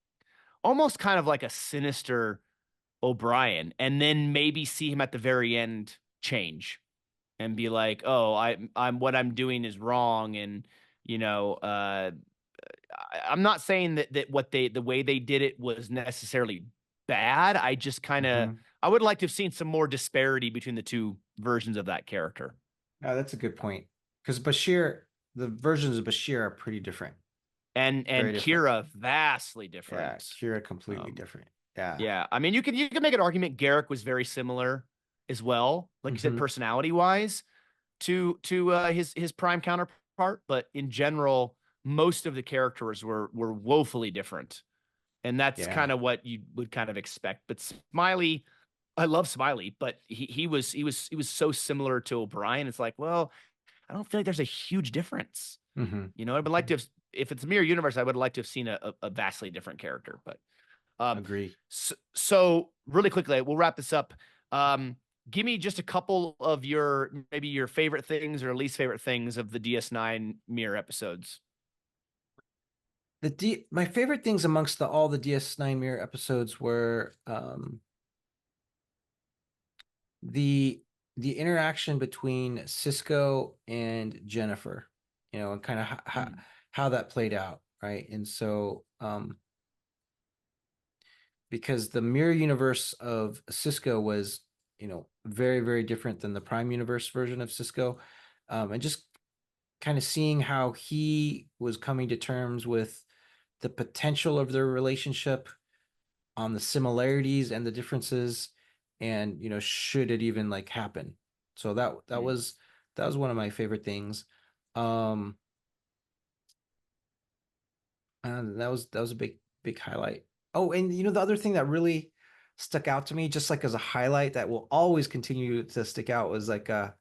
S1: almost kind of like a sinister O'Brien, and then maybe see him at the very end change and be like, "Oh, I'm what I'm doing is wrong," and you know, uh, I'm not saying that the way they did it was necessarily bad. I would like to have seen some more disparity between the two versions of that character.
S2: That's a good point. Because Bashir, the versions of Bashir are pretty different.
S1: And
S2: Very different.
S1: Kira vastly
S2: Yeah,
S1: different.
S2: Kira completely
S1: Um,
S2: different. Yeah.
S1: yeah, I mean, you can make an argument Garrick was very similar as well, like you said,
S2: Hmm.
S1: personality wise to his prime counterpart, but in general, most of the characters were woefully different, and that's
S2: Yeah.
S1: kind of what you would kind of expect. But Smiley, I love Smiley, but he was so similar to O'Brien. It's like, well, I don't feel like there's a huge difference.
S2: Hmm.
S1: You know, I would like to have, if it's a mirror universe, I would like to have seen a vastly different character. But
S2: Agree.
S1: so really quickly, we'll wrap this up. Give me just a couple of maybe your favorite things or least favorite things of the DS9 mirror episodes.
S2: My favorite things amongst all the DS9 Mirror episodes were the interaction between Cisco and Jennifer, and kind of how that played out, right? And so because the mirror universe of Cisco was, very, very different than the Prime Universe version of Cisco. And just kind of seeing how he was coming to terms with the potential of their relationship, on the similarities and the differences, and should it even like happen. So that was one of my favorite things. Um and that was a big highlight. Oh, and the other thing that really stuck out to me, just like as a highlight that will always continue to stick out, was like the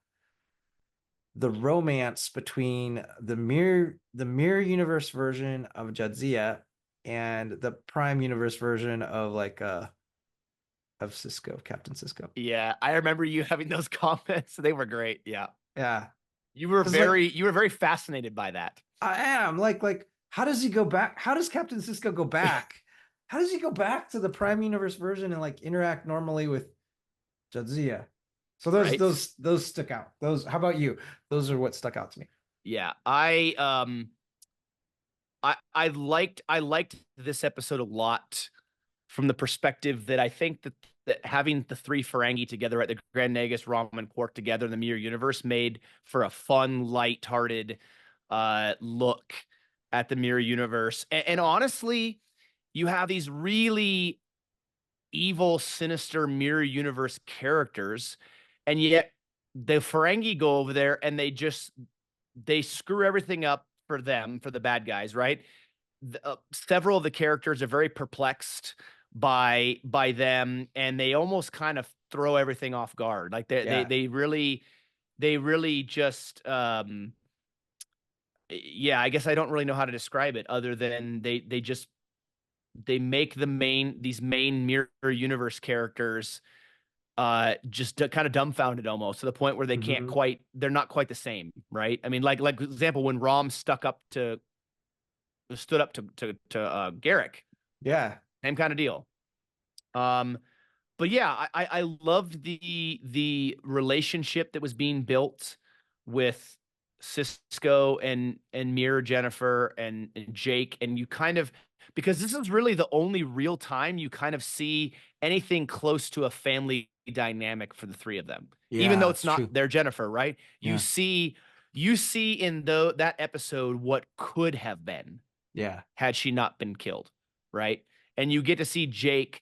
S2: romance between the mirror universe version of Jadzia and the Prime Universe version of like of Cisco, Captain Cisco.
S1: Yeah, I remember you having those comments. They were great. Yeah.
S2: Yeah,
S1: You were
S2: because like
S1: very fascinated by that.
S2: I am like, how does he go back? How does Captain Cisco go back? How does he go back to the Prime Universe version and like interact normally with Jadzia? So those
S1: Right?
S2: those those stuck out. Those, how about you? Those are what stuck out to me.
S1: Yeah. I liked this episode a lot from the perspective that I think that having the three Ferengi together at the Grand Nagus, Rom and Quark together in the Mirror Universe made for a fun, light-hearted look at the Mirror Universe. And honestly, you have these really evil, sinister Mirror Universe characters, and yet the Ferengi go over there and they screw everything up for them, for the bad guys, right? Several of the characters are very perplexed by them, and they almost kind of throw everything off guard. Like
S2: Yeah.
S1: they really just yeah, I guess I don't really know how to describe it other than they make these main mirror universe characters just kind of dumbfounded almost to the point where
S2: Hmm.
S1: they're not quite the same, right? I mean, like example, when Rom stood up to Garrick,
S2: Yeah.
S1: same kind of deal. Um, but yeah, I loved the relationship that was being built with Cisco and Mirror Jennifer and Jake, and you kind of, because this is really the only real time you kind of see anything close to a family dynamic for the three of them, even
S2: Yeah,
S1: though it's
S2: it's
S1: not
S2: true.
S1: their Jennifer, right? You
S2: Yeah.
S1: see in that episode what could have been
S2: Yeah.
S1: had she not been killed, right? And you get to see Jake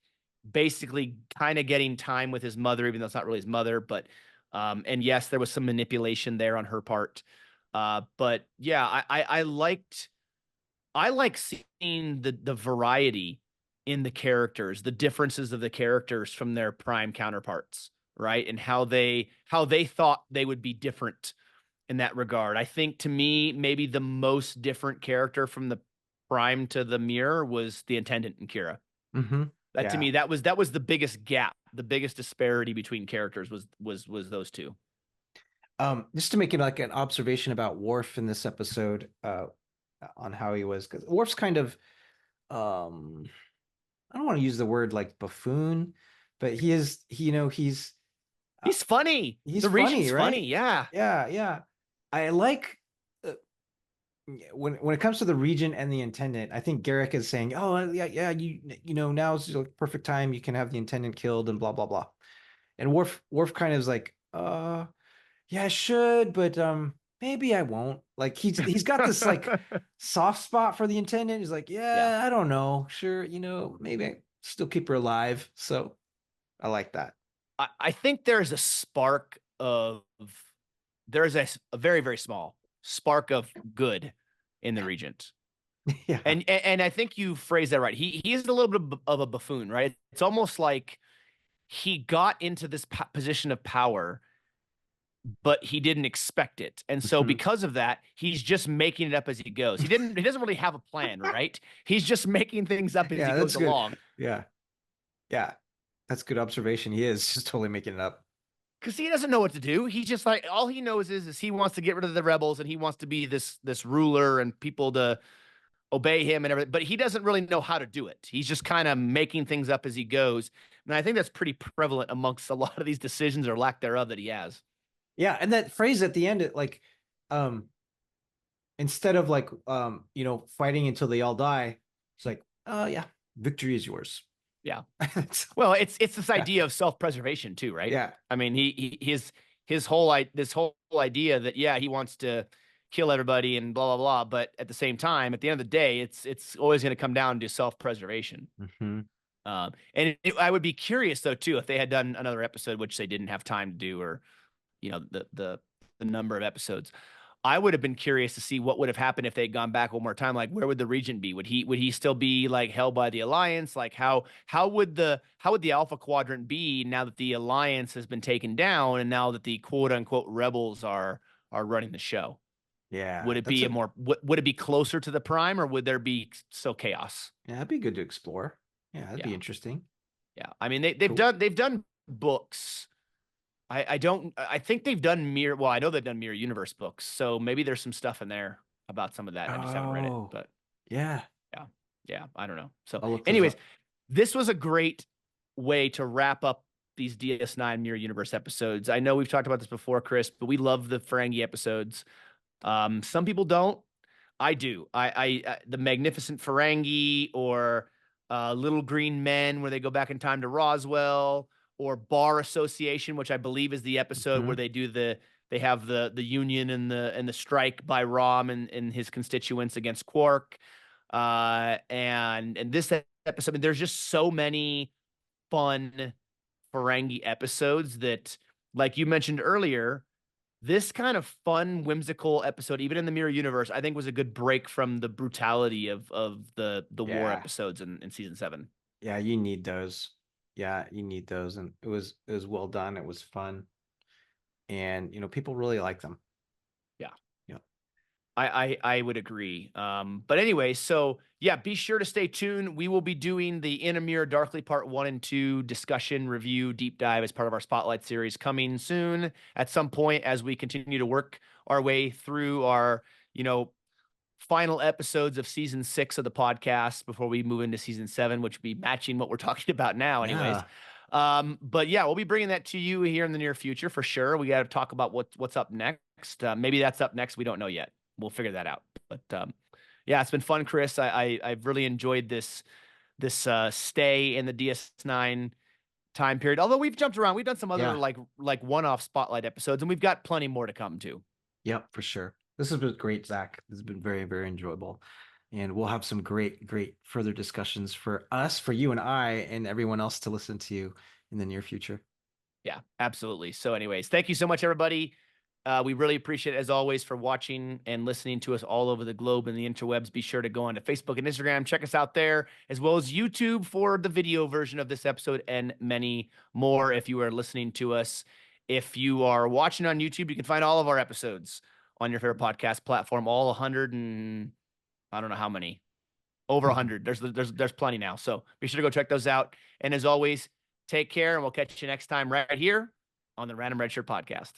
S1: basically kind of getting time with his mother, even though it's not really his mother. But and yes, there was some manipulation there on her part. But yeah, I like seeing the variety in the characters, the differences of the characters from their prime counterparts, right? And how they thought they would be different in that regard. I think to me, maybe the most different character from the prime to the mirror was the attendant in Kira.
S2: Hmm.
S1: That to
S2: Yeah.
S1: me, that was the biggest gap, the biggest disparity between characters was those two.
S2: Just to make it like an observation about Worf in this episode, on how he was, because Worf's kind of, um, I don't want to use the word like buffoon, but uh,
S1: He's funny.
S2: he's
S1: The
S2: funny,
S1: Regent's funny.
S2: right?
S1: Yeah.
S2: Yeah, yeah. I like, uh, when it comes to the Regent and the Intendant. I think Garrick is saying, "Oh, yeah, yeah, now's the perfect time. You can have the Intendant killed and blah blah blah." And Worf kind of is like, yeah, I should, but maybe I won't. Like he's got this like soft spot for the intendant. He's like,
S1: Yeah.
S2: yeah, I don't know. Sure, maybe I still keep her alive. So I like that.
S1: I think there's a spark of there's a very, very small spark of good in the Regent.
S2: Yeah.
S1: And I think you phrased that right. He is a little bit of a buffoon, right? It's almost like he got into this position of power, but he didn't expect it. And so
S2: Mhm.
S1: because of that, he's just making it up as he goes. He doesn't really have a plan, right? He's just making things up as he
S2: Yeah,
S1: goes
S2: that's good.
S1: along.
S2: Yeah. Yeah. That's good observation. He is just totally making it up.
S1: Because he doesn't know what to do. He's just like all he knows is he wants to get rid of the rebels and he wants to be this ruler and people to obey him and everything, but he doesn't really know how to do it. He's just kind of making things up as he goes. And I think that's pretty prevalent amongst a lot of these decisions or lack thereof that he has.
S2: Yeah, and that phrase at the end, it like instead of like fighting until they all die, it's like, oh yeah, victory is yours.
S1: Yeah. Well, it's this
S2: Yeah.
S1: idea of self-preservation too, right?
S2: Yeah.
S1: I mean, his whole this whole idea that yeah, he wants to kill everybody and blah blah blah, but at the same time, at the end of the day, it's always going to come down to self-preservation.
S2: Hmm.
S1: I would be curious though too if they had done another episode, which they didn't have time to do, or the number of episodes. I would have been curious to see what would have happened if they had gone back one more time. Like, where would the Regent be? Would he still be like held by the Alliance? Like, how would the Alpha Quadrant be now that the Alliance has been taken down and now that the quote unquote rebels are running the show?
S2: Yeah,
S1: Would it
S2: that's
S1: be a
S2: a
S1: more would it be closer to the Prime or would there be still chaos?
S2: yeah, that'd be good to explore. Yeah, that'd be
S1: Yeah,
S2: interesting.
S1: yeah. I mean,
S2: Cool.
S1: they've done books. I don't I think they've done mirror well, I know they've done mirror universe books, so maybe there's some stuff in there about some of that. I just haven't read it,
S2: Oh,
S1: but
S2: yeah.
S1: yeah. Yeah, I don't know. So
S2: I'll look those
S1: anyways,
S2: up.
S1: this was a great way to wrap up these DS9 mirror universe episodes. I know we've talked about this before, Chris, but we love the Ferengi episodes. Some people don't. I do. The Magnificent Ferengi or Little Green Men, where they go back in time to Roswell, or Bar Association, which I believe is the episode where
S2: Mhm.
S1: they have the union and the strike by Rom and his constituents against Quark. And this episode, I mean, there's just so many fun Ferengi episodes that, like you mentioned earlier, this kind of fun, whimsical episode, even in the mirror universe, I think was a good break from the brutality of the war
S2: Yeah.
S1: episodes in season 7.
S2: Yeah, you need those. Yeah, you need those. And it was well done. It was fun. And people really like them.
S1: Yeah.
S2: Yeah.
S1: I would agree. But anyway, so yeah, be sure to stay tuned. We will be doing the In a Mirror Darkly Part 1 and 2 discussion, review, deep dive as part of our Spotlight series coming soon at some point as we continue to work our way through our, you know, final episodes of season 6 of the podcast before we move into season 7, which will be matching what we're talking about now, anyways.
S2: Yeah.
S1: But yeah, we'll be bringing that to you here in the near future for sure. We got to talk about what's up next. Maybe that's up next. We don't know yet. We'll figure that out. But yeah, it's been fun, Chris. I've really enjoyed this stay in the DS9 time period. Although we've jumped around, we've done some other
S2: Yeah.
S1: like one-off spotlight episodes, and we've got plenty more to come too.
S2: Yep, for sure. This has been great, Zach. This has been very, very enjoyable. And we'll have some great, great further discussions for us, for you and I, and everyone else to listen to in the near future.
S1: Yeah, absolutely. So, anyways, thank you so much, everybody. We really appreciate it, as always, for watching and listening to us all over the globe and the interwebs. Be sure to go on to Facebook and Instagram, check us out there, as well as YouTube for the video version of this episode and many more if you are listening to us. If you are watching on YouTube, you can find all of our episodes on your favorite podcast platform, all 100 and I don't know how many, over 100. There's plenty now. So be sure to go check those out. And as always, take care, and we'll catch you next time right here on the Random Redshirt Podcast.